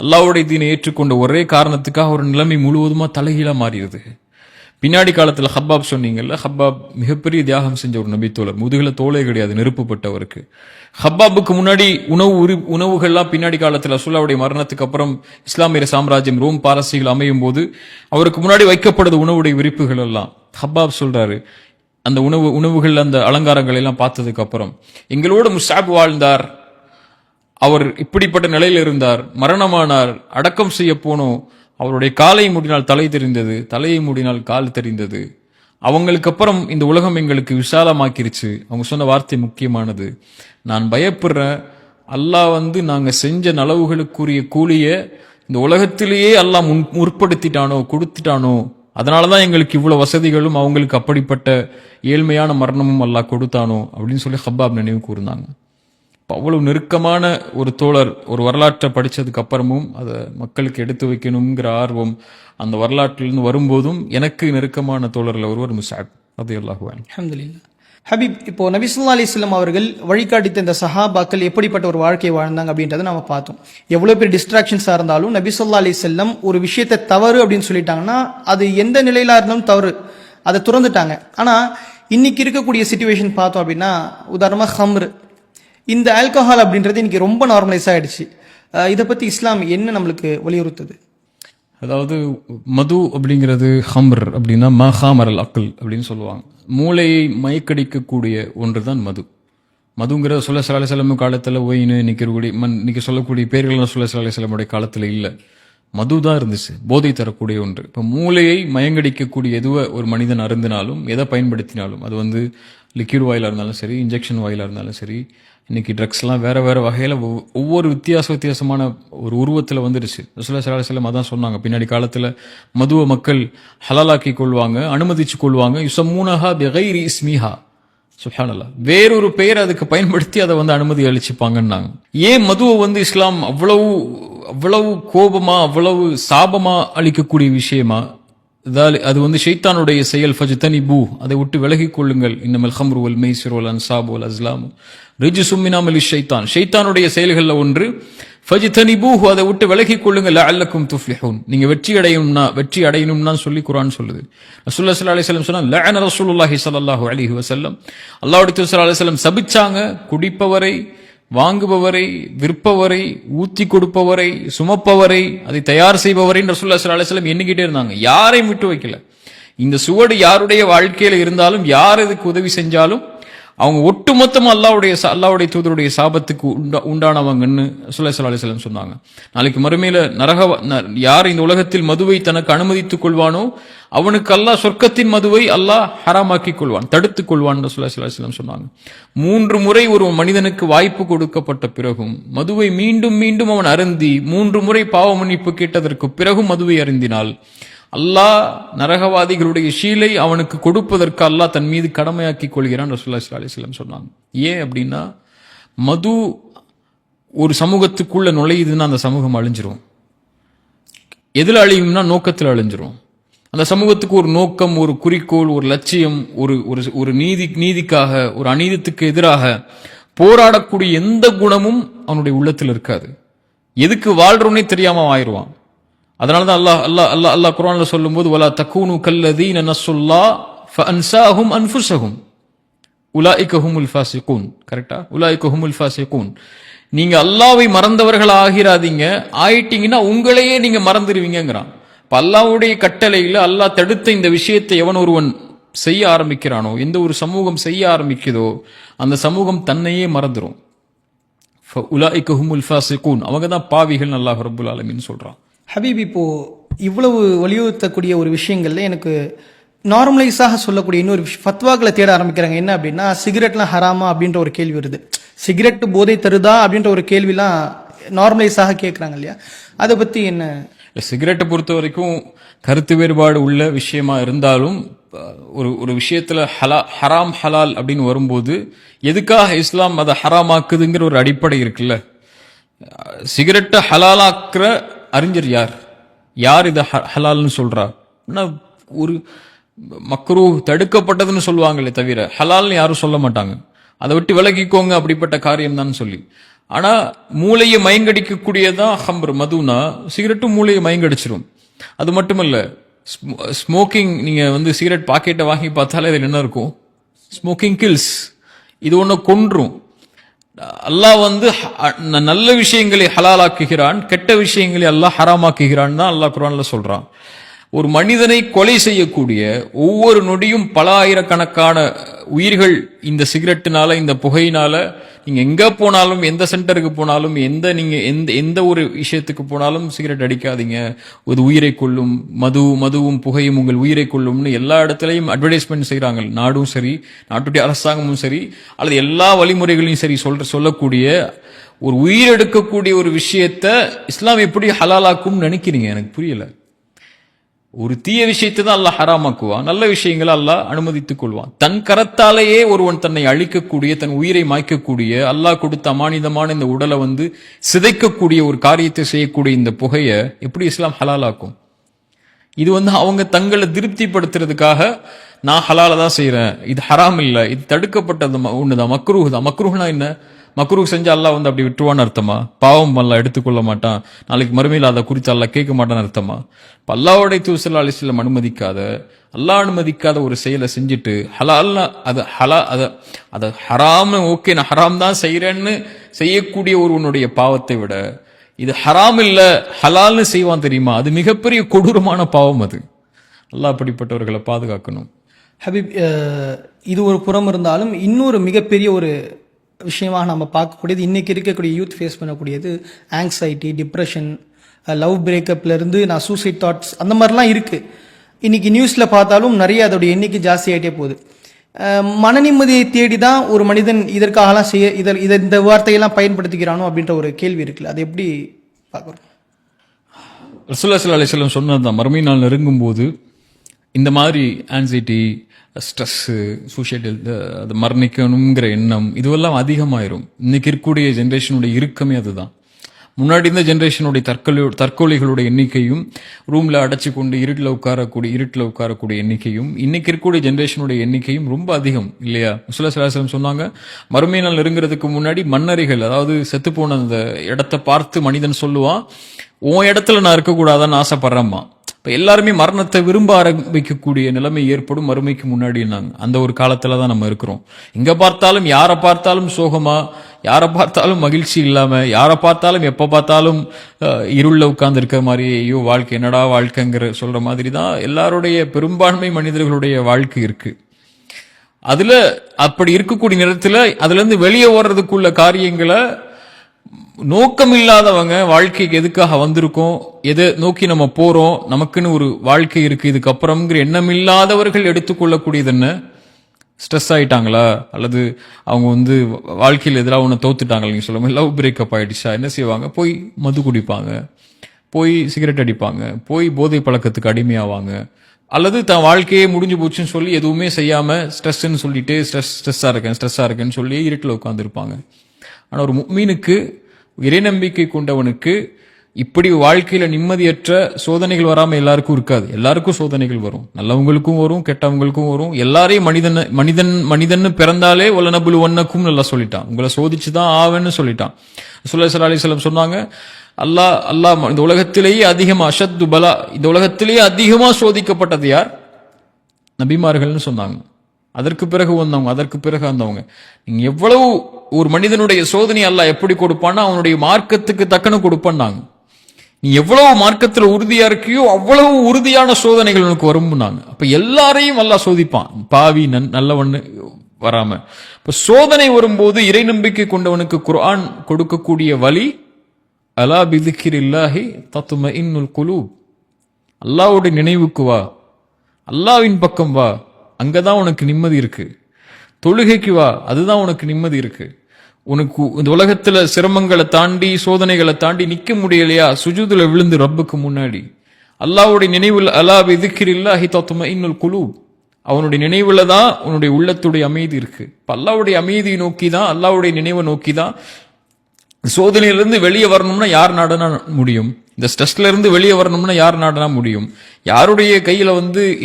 அல்லாஹ்வுடைய தீனை ஏற்றுக்கொண்ட ஒரே காரணத்துக்காக ஒரு நிலைமை முழுவதுமா தலைகீழா மாறிடுது. பின்னாடி காலத்துல ஹப்பாப் சொன்னீங்கல்ல, ஹப்பாப் மிகப்பெரிய தியாகம் செஞ்ச ஒரு நபித்தோழர். முதுகுல தோளே கிடையாது, நெருப்புப்பட்டவருக்கு. ஹப்பாபுக்கு முன்னாடி உணவுகள்லாம் பின்னாடி காலத்துல ரசூலுல்லாஹ்வுடைய மரணத்துக்கு அப்புறம் இஸ்லாமிய சாம்ராஜ்யம் ரோம் பாரசீகள் அமையும் போது அவருக்கு முன்னாடி வைக்கப்படுது உணவுடைய விரிப்புகள் எல்லாம். ஹப்பாப் சொல்றாரு, அந்த உணவுகள் அந்த அலங்காரங்கள் எல்லாம் பார்த்ததுக்கு அப்புறம் எங்களோட முஸ்அப் வாழ்ந்தார், அவர் இப்படிப்பட்ட நிலையில் இருந்தார், மரணமானார், அடக்கம் செய்ய போனோம், அவருடைய காலை மூடினால் தலை தெரிந்தது, தலையை மூடினால் கால் தெரிந்தது. அவங்களுக்கு அப்புறம் இந்த உலகம் எங்களுக்கு விசாலமாக்கிருச்சு. அவங்க சொன்ன வார்த்தை முக்கியமானது, நான் பயப்படுறேன் அல்லாஹ் வந்து நாங்க செஞ்ச நலவுகளுக்குரிய கூலிய இந்த உலகத்திலேயே அல்லாஹ் முற்படுத்திட்டானோ, கொடுத்துட்டானோ, அதனாலதான் எங்களுக்கு இவ்வளவு வசதிகளும் அவங்களுக்கு அப்படிப்பட்ட ஏழ்மையான மரணமும் அல்லாஹ் கொடுத்தானோ அப்படின்னு சொல்லி ஹப்பாப் நினைவு கூர்ந்தாங்க. அவ்வளவு நெருக்கமான ஒரு தோழர் ஒரு வரலாற்றை படிச்சதுக்கு அப்புறமும் அதை மக்களுக்கு எடுத்து வைக்கணுங்கிற ஆர்வம் அந்த வரலாற்றிலிருந்து வரும்போதும் எனக்கு நெருக்கமான தோழர்கள் ஒருவர் முஸ்அப் ரலியல்லாஹு அன்ஹு. அல்ஹம்துலில்லாஹ். ஹபீப், இப்போ நபி ஸல்லல்லாஹு அலைஹி வஸல்லம் அவர்கள் வழிகாட்டித்த இந்த சஹாபாக்கள் எப்படிப்பட்ட ஒரு வாழ்க்கையை வாழ்ந்தாங்க அப்படின்றத நம்ம பார்த்தோம். எவ்வளவு பெரிய டிஸ்ட்ராக்ஷன்ஸா இருந்தாலும் நபி ஸல்லல்லாஹு அலைஹி வஸல்லம் ஒரு விஷயத்தை தவறு அப்படின்னு சொல்லிட்டாங்கன்னா அது எந்த நிலையில இருந்தாலும் தவறு, அதை துறந்துட்டாங்க. ஆனா இன்னைக்கு இருக்கக்கூடிய சிச்சுவேஷன் பார்த்தோம் அப்படின்னா, உதாரணமா ஹம்ர், இந்த ஆல்கஹால் அப்படின்றது இன்னைக்கு ரொம்ப நார்மலைஸ் ஆயிடுச்சு. இதை பத்தி இஸ்லாம் என்ன நம்மளுக்கு வலியுறுத்துது? அதாவது மது அப்படிங்கிறது ஹம்ர் அப்படின்னா மஹாமரல் அக்கல் அப்படின்னு சொல்லுவாங்க. மூளையை மயக்கடிக்கக்கூடிய ஒன்றுதான் மது. மதுங்கிற ரசூலுல்லாஹி ஸல்லல்லாஹு அலைஹி வஸல்லம் காலத்துல ஒயின் இன்னைக்கு சொல்லக்கூடிய பேர்கள் ரசூலுல்லாஹி ஸல்லல்லாஹு அலைஹி வஸல்லம் காலத்துல இல்ல, மது தான் இருந்துச்சு, போதை தரக்கூடிய ஒன்று. இப்ப மூளையை மயங்கடிக்கக்கூடிய எதுவை ஒரு மனிதன் அருந்தினாலும் எதை பயன்படுத்தினாலும், அது வந்து லிக்யூட் வாயிலா இருந்தாலும் சரி, இன்ஜெக்ஷன் வாயிலா இருந்தாலும் சரி, இன்னைக்கு ட்ரக்ஸ்லாம் வேற வேற வகையில ஒவ்வொரு வித்தியாசமான ஒரு உருவத்துல வந்துருச்சு. ரசூலுல்லாஹி ஸல்லல்லாஹு அலைஹி வஸல்லம் அதான் சொன்னாங்க, பின்னாடி காலத்துல மதுவை மக்கள் ஹலாலாக்கி கொள்வாங்க, அனுமதிச்சு கொள்வாங்க. யுஸம்மூனஹா பிகைரி இஸ்மிஹா, சுப்ஹானல்லாஹ், வேறொரு பெயர் அதுக்கு பயன்படுத்தி அதை வந்து அனுமதி அளிச்சுப்பாங்கன்னாங்க. ஏன் மதுவை வந்து இஸ்லாம் அவ்வளவு கோபமா அவ்வளவு சாபமா அளிக்கக்கூடிய விஷயமா? அது வந்து ஷைத்தானுடைய செயல், ஃபஜ்தனிபூ, அதை விட்டு விலகிக் கொள்ளுங்கள், இன்னமல் ஹம்ரு வல் மைசிரு வல் அன்சாபு வல் அஸ்லாமு ரிஜ்சும் மின் அமலி ஷைத்தான், ஷைத்தானுடைய செயல்கள்ல ஒன்று. ஃபஜ்தனிபூஹு, அதை விட்டு விலகிக் கொள்ளுங்கள், லஅல்லக்கும் துஃப்லிஹூன், நீங்க வெற்றி அடையணும்னா சொல்லி குர்ஆன் சொல்லுது. ரசூலுல்லாஹி ஸல்லல்லாஹு அலைஹி வஸல்லம் சொன்னா, லஅன ரசூலுல்லாஹி ஸல்லல்லாஹு அலைஹி வஸல்லம், அல்லாஹ்வுடைய தூதர் ஸல்லல்லாஹு அலைஹி வஸல்லம் சபிச்சாங்க குடிப்பவரை, வாங்குபவரை, விற்பவரை, ஊத்தி கொடுப்பவரை, சுமப்பவரை, அதை தயார் செய்பவரை ரசூலுல்லாஹி ஸல்லல்லாஹு அலைஹி வஸல்லம் எண்ணிக்கிட்டே இருந்தாங்க. யாரையும் விட்டு வைக்கல. இந்த சுவடு யாருடைய வாழ்க்கையில இருந்தாலும், யார் இதுக்கு உதவி செஞ்சாலும் அவங்க ஒட்டுமொத்தமா அல்லாஹ்வுடைய தூதருடைய சாபத்துக்கு உண்டானவங்கன்னு ரசூலுல்லாஹி ஸல்லல்லாஹு அலைஹி வஸல்லம் சொன்னாங்க. நாளைக்கு மறுமையில யார் இந்த உலகத்தில் மதுவை தனக்கு அனுமதித்துக் கொள்வானோ அவனுக்கு அல்லாஹ் சொர்க்கத்தின் மதுவை அல்லாஹ் ஹராமாக்கிக் கொள்வான், தடுத்துக் கொள்வான் ரசூலுல்லாஹி ஸல்லல்லாஹு அலைஹி வஸல்லம் சொன்னாங்க. 3 முறை ஒரு மனிதனுக்கு வாய்ப்பு கொடுக்கப்பட்ட பிறகும் மதுவை மீண்டும் மீண்டும் அவன் அருந்தி 3 முறை பாவ மன்னிப்பு கேட்டதற்கு பிறகும் மதுவை அருந்தினால் அல்லாஹ் நரகவாதிகளுடைய ஷீலை அவனுக்கு கொடுப்பதற்கு அல்லாஹ் தன் மீது கடமையாக்கிக் கொள்கிறான் ரசூலுல்லாஹி ஸல்லல்லாஹு அலைஹி வஸல்லம் சொன்னாங்க. ஏன் அப்படின்னா, மது ஒரு சமூகத்துக்குள்ள நுழையுதுன்னா அந்த சமூகம் அழிஞ்சிரும். எதுல அழியும்னா நோக்கத்தில் அழிஞ்சிரும். அந்த சமூகத்துக்கு ஒரு நோக்கம், ஒரு குறிக்கோள், ஒரு லட்சியம், ஒரு நீதிக்காக, ஒரு அநீதத்துக்கு எதிராக போராடக்கூடிய எந்த குணமும் அவனுடைய உள்ளத்தில் இருக்காது. எதுக்கு வாழ்றோன்னே தெரியாம ஆயிடுவான். அதனாலதான் அல்லாஹ் குர்ஆன்ல சொல்லும்போது வலா தகூனு கல்லதீன நஸ்ஸுல்லாஹ் ஃபஅன்ஸாஹும் அன்ஃபுஸஹும் உலாயிக ஹுமுல் ஃபாஸிகூன். கரெக்ட்டா? உலாயிக ஹுமுல் ஃபாஸிகூன். நீங்க அல்லாஹ்வை மறந்தவர்கள் ஆகிராதீங்க, ஆயிட்டீங்கன்னா உங்களையே நீங்க மறந்துடுவீங்கங்கறான். இப்ப அல்லாஹ்வுடைய கட்டளையில அல்லாஹ் தடுத்த இந்த விஷயத்தை எவன் ஒருவன் செய்ய ஆரம்பிக்கிறானோ, எந்த ஒரு சமூகம் செய்ய ஆரம்பிக்குதோ அந்த சமூகம் தன்னையே மறந்துரும். உலாயிக ஹுமுல் ஃபாஸிகூன், அவங்க தான் பாவிகள் அல்லாஹ் ரப்பல் ஆலமீன் சொல்றான். ஹபீப், இப்போ இவ்வளவு வலியுறுத்தக்கூடிய ஒரு விஷயங்கள்ல எனக்கு நார்மலைஸாக சொல்லக்கூடிய இன்னொரு ஃபத்வாக்களை தேட ஆரம்பிக்கிறாங்க. என்ன அப்படின்னா, சிகரெட்லாம் ஹராமா அப்படின்ற ஒரு கேள்வி வருது. சிகரெட் போதை தருதா அப்படின்ற ஒரு கேள்விலாம் நார்மலைஸாக கேட்குறாங்க இல்லையா? அதை பத்தி என்ன? சிகரெட்டை பொறுத்த வரைக்கும் கருத்து வேறுபாடு உள்ள விஷயமா இருந்தாலும் ஒரு விஷயத்துல ஹராம் ஹலால் அப்படின்னு வரும்போது எதுக்காக இஸ்லாம் அதை ஹராமாக்குதுங்கிற ஒரு அடிப்படை இருக்குல்ல. சிகரெட்டை ஹலாலாக்குற அறிஞர் யார் இதை ஹலால்னு சொல்றா? ஒரு மக்ரூ தடுக்கப்பட்டதுன்னு சொல்லுவாங்களே தவிர ஹலால்னு யாரும் சொல்ல மாட்டாங்க. அதை விட்டு விலகிக்கோங்க அப்படிப்பட்ட காரியம் தான் சொல்லி. ஆனா மூளையை மயங்கடிக்கக்கூடியதான் ஹம்ர், மதுனா. சிகரெட்டும் மூளையை மயங்கடிச்சிரும். அது மட்டுமல்ல, ஸ்மோக்கிங், நீங்க சிகரெட் பாக்கெட்டை வாங்கி பார்த்தாலே இதில் என்ன இருக்கும்? Smoking kills. இது ஒன்று கொன்றும். அல்லாஹ் நல்ல விஷயங்களை ஹலாலாக்குகிறான், கெட்ட விஷயங்களை அல்லாஹ் ஹராமாக்குகிறான் தான் அல்லாஹ் குர்ஆன்ல சொல்றான். ஒரு மனிதனை கொலை செய்யக்கூடிய ஒவ்வொரு நொடியும் பல ஆயிரக்கணக்கான உயிர்கள் இந்த சிகரெட்டினால, இந்த புகையினால. நீங்க எங்க போனாலும், எந்த சென்டருக்கு போனாலும், எந்த ஒரு விஷயத்துக்கு போனாலும் சிகரெட் அடிக்காதீங்க, ஒரு உயிரை கொள்ளும், மதுவும் புகையும் உங்கள் உயிரை கொள்ளும்னு எல்லா இடத்துலையும் அட்வர்டைஸ்மெண்ட் செய்யறாங்க. நாடும் சரி, நாட்டுடைய அரசாங்கமும் சரி, அல்லது எல்லா வழிமுறைகளையும் சரி சொல்லக்கூடிய ஒரு உயிர் எடுக்கக்கூடிய ஒரு விஷயத்த இஸ்லாம் எப்படி ஹலாலாக்கும் நினைக்கிறீங்க? எனக்கு புரியல. ஒரு தீய விஷயத்தை தான் அல்லாஹ் ஹராமாக்குவான், நல்ல விஷயங்களை அல்லாஹ் அனுமதித்துக் கொள்வான். தன் கரத்தாலேயே ஒருவன் தன்னை அழிக்கக்கூடிய, தன் உயிரை மாய்க்கக்கூடிய, அல்லாஹ் கொடுத்த அமானிதமான இந்த உடலை சிதைக்கக்கூடிய ஒரு காரியத்தை செய்யக்கூடிய இந்த புகையை எப்படி இஸ்லாம் ஹலாலாக்கும்? இது அவங்க தங்களை திருப்திப்படுத்துறதுக்காக நான் ஹலால தான் செய்யறேன், இது ஹராம் இல்ல, இது தடுக்கப்பட்டது ஒண்ணுதான், மக்ரூஹ் தான். மக்ரூஹ்னா என்ன? மக்ரூஹ் செஞ்சா அல்லாஹ் அப்படி விட்டுருவான்னு அர்த்தமா? பாவம் அல்லாஹ் எடுத்துக்கொள்ள மாட்டான், நாளைக்கு மறுமையில் அதை குறித்து அல்லாஹ் கேட்க மாட்டான்னு அர்த்தமா? அல்லாஹ்வுடைய தூதர் ஸல்லல்லாஹு அலைஹி வஸல்லம் அல்லாஹ் அனுமதிக்காத ஒரு செயலை செஞ்சுட்டு ஹலால்னா அது ஹராம், ஓகே நான் ஹராம் தான் செய்யறேன்னு செய்யக்கூடிய ஒருவனுடைய பாவத்தை விட இது ஹராம் இல்ல ஹலால்னு செய்வான் தெரியுமா? அது மிகப்பெரிய கொடூரமான பாவம். அது அல்லாஹ் அப்படிப்பட்டவர்களை பாதுகாக்கணும். ஹபீப், இது ஒரு புறம் இருந்தாலும் இன்னொரு மிகப்பெரிய ஒரு விஷயமாக நம்ம பார்க்கக்கூடியது, இன்னைக்கு இருக்கக்கூடிய யூத் ஃபேஸ் பண்ணக்கூடியது ஆங்ஸைட்டி, டிப்ரெஷன், லவ் பிரேக்கப்ல இருந்து நான் சூசைட் தாட்ஸ் அந்த மாதிரிலாம் இருக்கு. இன்னைக்கு நியூஸ்ல பார்த்தாலும் நிறைய அதோடைய எண்ணிக்கை ஜாஸ்தி ஆகிட்டே போகுது. மன நிம்மதியை தேடி தான் ஒரு மனிதன் இதற்காகலாம் இந்த வார்த்தையெல்லாம் பயன்படுத்திக்கிறானோ அப்படின்ற ஒரு கேள்வி இருக்குல்ல, அது எப்படி பார்க்குறோம்? ரசூலுல்லாஹி ஸல்லல்லாஹு அலைஹி வஸல்லம் சொன்னதுதான், மறுமை நாள் நெருங்கும் போது இந்த மாதிரி ஆன்சைட்டி, ஸ்ட்ரெஸ்ஸு, சூசைடல், அது மரணிக்கணுங்கிற எண்ணம் இதுவெல்லாம் அதிகமாயிரும். இன்னைக்கு இருக்கக்கூடிய ஜென்ரேஷனுடைய இறுக்கமே அதுதான். முன்னாடி இந்த ஜென்ரேஷனுடைய தற்கொலைகளுடைய எண்ணிக்கையும், ரூம்ல அடைச்சு கொண்டு இருட்டில் உட்காரக்கூடிய எண்ணிக்கையும், இன்னைக்கு இருக்கக்கூடிய ஜென்ரேஷனுடைய எண்ணிக்கையும் ரொம்ப அதிகம் இல்லையா? ரசூலுல்லாஹி ஸல்லல்லாஹு அலைஹி வஸல்லம் சொன்னாங்க, மறுமை நாள் நெருங்கிறதுக்கு முன்னாடி மன்னரிகள், அதாவது செத்து போன அந்த இடத்தை பார்த்து மனிதன் சொல்லுவான், உன் இடத்துல நான் இருக்கக்கூடாதான்னு ஆசைப்படுறேம்மா. இப்ப எல்லாருமே மரணத்தை விரும்ப ஆரம்பிக்கக்கூடிய நிலைமை ஏற்படும் மறுமைக்கு முன்னாடி. அந்த ஒரு காலத்துல தான் நம்ம இருக்கிறோம். எங்க பார்த்தாலும், யாரை பார்த்தாலும் சோகமா, யாரை பார்த்தாலும் மகிழ்ச்சி இல்லாம, யாரை பார்த்தாலும் எப்ப பார்த்தாலும் இருள்ல உட்கார்ந்து இருக்க மாதிரி, ஐயோ வாழ்க்கை என்னடா வாழ்க்கைங்கிற சொல்ற மாதிரி தான் எல்லாருடைய பெரும்பான்மை மனிதர்களுடைய வாழ்க்கை இருக்கு. அதுல அப்படி இருக்கக்கூடிய நேரத்துல அதுல இருந்து வெளியே ஓடுறதுக்குள்ள காரியங்களை நோக்கம் இல்லாதவங்க, வாழ்க்கைக்கு எதுக்காக வந்திருக்கோம், எதை நோக்கி நம்ம போறோம், நமக்குன்னு ஒரு வாழ்க்கை இருக்கு இதுக்கப்புறம்ங்கிற எண்ணம் இல்லாதவர்கள் எடுத்துக்கொள்ளக்கூடியது என்ன, ஸ்ட்ரெஸ் ஆயிட்டாங்களா, அல்லது அவங்க வாழ்க்கையில் எதிராக ஒன்று தோத்துட்டாங்களா, நீங்க சொல்லுங்க, லவ் பிரேக்கப் ஆயிடுச்சா, என்ன செய்வாங்க, போய் மது குடிப்பாங்க, போய் சிகரெட் அடிப்பாங்க, போய் போதை பழக்கத்துக்கு அடிமையாவாங்க, அல்லது தான் வாழ்க்கையே முடிஞ்சு போச்சுன்னு சொல்லி எதுவுமே செய்யாம ஸ்ட்ரெஸ்ன்னு சொல்லிட்டு ஸ்ட்ரெஸ்ஸா இருக்கேன்னு சொல்லி இருட்டில் உட்காந்துருப்பாங்க. ஆனா ஒரு முஃமினுக்கு, இறை நம்பிக்கை கொண்டவனுக்கு இப்படி வாழ்க்கையில நிம்மதியற்ற சோதனைகள் வராம எல்லாருக்கும் இருக்காது. எல்லாருக்கும் சோதனைகள் வரும், நல்லவங்களுக்கும் வரும், கெட்டவங்களுக்கும் வரும். எல்லாரையும் மனிதன் பிறந்தாலே வல்லனபுல் ஒன்னக்கும் நல்லா சொல்லிட்டான், உங்களை சோதிச்சுதான் ஆவேன்னு சொல்லிட்டான். ஸல்லல்லாஹு அலைஹி வஸல்லம் சொன்னாங்க, அல்லாஹ் இந்த உலகத்திலேயே அதிகமா அஷத்து பலா, இந்த உலகத்திலேயே அதிகமா சோதிக்கப்பட்டது யார்? நபிமார்கள்னு சொன்னாங்க. அதற்கு பிறகு வந்தவங்க. நீங்க எவ்வளவு ஒரு மனிதனுடைய சோதனை அல்லாஹ் எப்படி கொடுப்பான்னா அவனுடைய மார்க்கத்துக்கு தக்கன கொடுப்பான்னாங்க. நீ எவ்வளவு மார்க்கத்துல உறுதியா இருக்கியோ அவ்வளவு உறுதியான சோதனைகள் உனக்கு வரும்னாங்க. அப்ப எல்லாரையும் அல்லாஹ் சோதிப்பான், பாவி நல்லவன்னு வராம. இப்ப சோதனை வரும்போது இறை நம்பிக்கை கொண்டவனுக்கு குர்ஆன் கொடுக்கக்கூடிய வழி, அலா பிதிக்ரில்லாஹி தத்மஇன்னுல் குலூப், அல்லாஹ்வுடைய நினைவுக்கு வா, அல்லாஹ்வின் பக்கம் வா, அங்கதான் உனக்கு நிம்மதி இருக்கு. தொழுகைக்கு வா, அதுதான் உனக்கு நிம்மதி இருக்கு. உனக்கு இந்த உலகத்துல சிரமங்களை தாண்டி சோதனைகளை தாண்டி நிக்க முடியலையா, சுஜூதுல விழுந்து ரப்புக்கு முன்னாடி அல்லாஹ்வுடைய நினைவுல, அலா பிதிக்ரில்லாஹி தத்மஇன்னுல் குலூப், அவனுடைய நினைவுல தான் உன்னுடைய உள்ளத்துடைய அமைதி இருக்கு. அல்லாஹ்வுடைய அமைதியை நோக்கி தான், அல்லாஹ்வுடைய நினைவை நோக்கி தான். சோதனையிலிருந்து வெளியே வரணும்னா யார் நாடனா முடியும்? இந்த ஸ்ட்ரெஸ்ல இருந்து வெளியே வரணும்னா யார் நாடனா முடியும்? யாருடைய கையில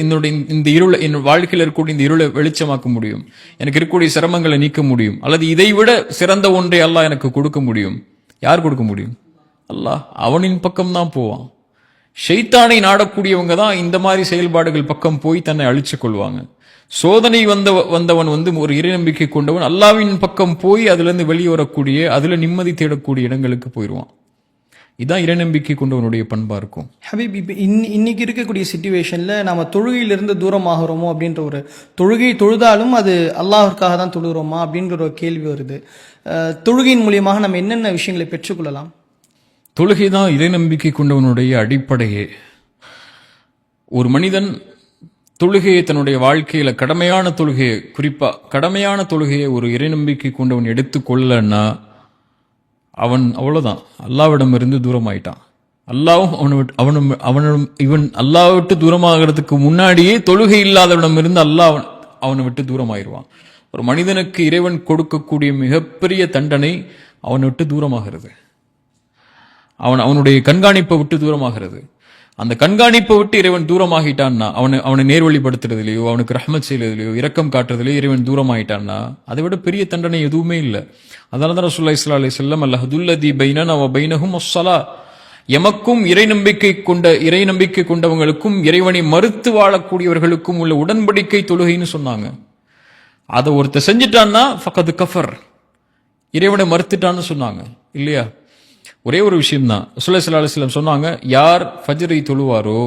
இந்த இருளை, என் வாழ்க்கையில் இருக்கக்கூடிய இந்த இருளை வெளிச்சமாக்க முடியும்? எனக்கு இருக்கக்கூடிய சிரமங்களை நீக்க முடியும்? அல்லது இதை விட சிறந்த ஒன்றை அல்லாஹ் எனக்கு கொடுக்க முடியும்? யார் கொடுக்க முடியும்? அல்லாஹ். அவனின் பக்கம் தான் போவான். ஷைத்தானை நாடக்கூடியவங்க தான் இந்த மாதிரி செயல்பாடுகள் பக்கம் போய் தன்னை அழிச்சு கொள்வாங்க. சோதனை வந்தவன் ஒரு இறை நம்பிக்கை கொண்டவன் அல்லாஹ்வின் பக்கம் போய் அதுல இருந்து வெளியே வரக்கூடிய, அதுல நிம்மதி தேடக்கூடிய இடங்களுக்கு போயிடுவான். இதான் இறை நம்பிக்கை கொண்டவனுடைய பண்பா இருக்கும். ஹபீப், இப்போ இன்னைக்கு இருக்கக்கூடிய சிச்சுவேஷன்ல நாம தொழுகையிலிருந்து தூரமாகிறோமோ அப்படின்ற ஒரு, தொழுகை தொழுதாலும் அது அல்லாஹ்விற்காக தான் தொழுகிறோமா அப்படின்ற ஒரு கேள்வி வருது. தொழுகையின் மூலியமாக நம்ம என்னென்ன விஷயங்களை பெற்றுக்கொள்ளலாம்? தொழுகை தான் இறை நம்பிக்கை கொண்டவனுடைய அடிப்படையே. ஒரு மனிதன் தொழுகையை தன்னுடைய வாழ்க்கையில கடமையான தொழுகையை, குறிப்பா கடமையான தொழுகையை ஒரு இறை நம்பிக்கை கொண்டவன் எடுத்துக்கொள்ளன்னா அவன் அவ்வளவுதான், அல்லாஹ்விடம் இருந்து தூரமாயிட்டான். அல்லாஹ்வும் இவன் அல்லாஹ் விட்டு தூரமாகிறதுக்கு முன்னாடியே தொழுகை இல்லாதவனிடம் இருந்து அல்லாஹ் அவனை விட்டு தூரமாயிருவான். ஒரு மனிதனுக்கு இறைவன் கொடுக்கக்கூடிய மிகப்பெரிய தண்டனை அவனை விட்டு தூரமாகிறது, அவனுடைய கண்காணிப்பை விட்டு தூரமாகிறது. அந்த கண்காணிப்பை விட்டு இறைவன் தூரமாகிட்டான்னா, அவனை நேர்வழிப்படுத்துறதுலையோ, அவனுக்கு ரஹ்மத் செய்யறதுலையோ, இரக்கம் காட்டுறதுலையோ இறைவன் தூரமாயிட்டான்னா அதை விட பெரிய தண்டனை எதுவுமே இல்லை. அதனால தான் ரசூலுல்லாஹி ஸல்லல்லாஹு அலைஹி வஸல்லம், அல்லஹதுல்லதி பைனனா வ பைனஹும் அஸ்ஸலா, எமக்கும் இறை நம்பிக்கை கொண்டவங்களுக்கும் இறைவனை மறுத்து வாழக்கூடியவர்களுக்கும் உள்ள உடன்படிக்கை தொழுகைன்னு சொன்னாங்க. அதை ஒருத்தர் செஞ்சுட்டான்னா ஃபக்கது கஃபர், இறைவனை மறுத்துட்டான்னு சொன்னாங்க இல்லையா? ஒரே ஒரு விஷயம் தான் ரசூலுல்லாஹி ஸல்லல்லாஹு அலைஹி வஸல்லம் சொன்னாங்க, யார் ஃபஜ்ரை தொழுவாரோ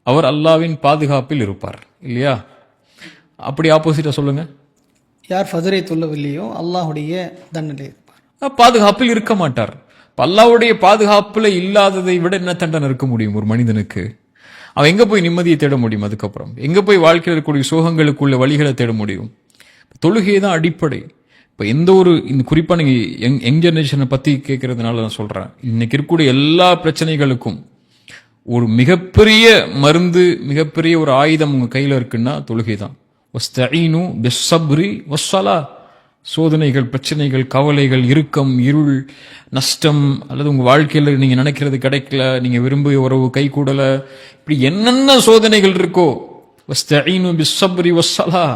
அவர் அல்லாஹ்வின் பாதுகாப்பில் இருப்பார் இல்லையா? அப்படி ஆப்போசிட்டா சொல்லுங்க, யார் ஃபஜ்ரை தொழவில்லையோ அல்லாஹ்வுடைய தண்டனை இருப்பார், பாதுகாப்பில் இருக்க மாட்டார். அல்லாஹ்வுடைய பாதுகாப்புல இல்லாததை விட என்ன தண்டனை இருக்க முடியும் ஒரு மனிதனுக்கு? அவன் எங்க போய் நிம்மதியை தேட முடியும்? அதுக்கப்புறம் எங்க போய் வாழ்க்கையில் இருக்கக்கூடிய சோகங்களுக்குள்ள வழிகளை தேட முடியும்? தொழுகை தான் அடிப்படை. இப்போ எந்த ஒரு குறிப்பாக நீங்கள் யங் ஜெனரேஷனை பற்றி கேட்கறதுனால நான் சொல்கிறேன், இன்னைக்கு இருக்கக்கூடிய எல்லா பிரச்சனைகளுக்கும் ஒரு மிகப்பெரிய மருந்து, மிகப்பெரிய ஒரு ஆயுதம் உங்கள் கையில் இருக்குன்னா தொழுகை தான். வஸ்தஈனு பிஸ்ஸப்ரி வஸ்ஸலா, சோதனைகள், பிரச்சனைகள், கவலைகள், இறுக்கம், இருள், நஷ்டம், அல்லது உங்கள் வாழ்க்கையில் நீங்கள் நினைக்கிறது கிடைக்கல, நீங்கள் விரும்பிய உறவு கை கூடலை, இப்படி என்னென்ன சோதனைகள் இருக்கோ, வஸ்தஈனு பிஸ்ஸப்ரி வஸ்ஸலா,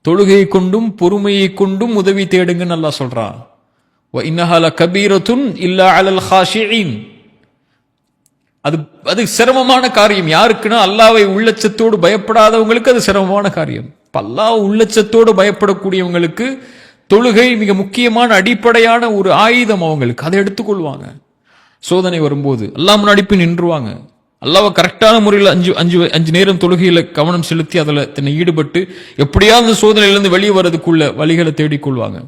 தொழுகையை கொண்டும் பொறுமையை கொண்டும் உதவி தேடுங்கன்னு அல்லாஹ் சொல்றான். வ இன்னஹா லகபீரத்துன் இல்லா அலல் காஷிஈன், அது சிரமமான காரியம். யாருக்குன்னா அல்லாஹ்வை உள்ளச்சத்தோடு பயப்படாதவங்களுக்கு அது சிரமமான காரியம். அல்லாஹ் உள்ளச்சத்தோடு பயப்படக்கூடியவங்களுக்கு தொழுகை மிக முக்கியமான அடிப்படையான ஒரு ஆயுதம் அவங்களுக்கு. அதை எடுத்துக்கொள்வாங்க. சோதனை வரும்போது அல்லாஹ் முன்னாடி போய் நின்றுவாங்க. அல்லாஹ்வை கரெக்டான முறையில் அஞ்சு நேரம் தொழுகையில கவனம் செலுத்தி அதில் தன்னை ஈடுபட்டு எப்படியாவது சோதனையிலிருந்து வெளியே வர்றதுக்குள்ள வழிகளை தேடிக்கொள்வாங்க.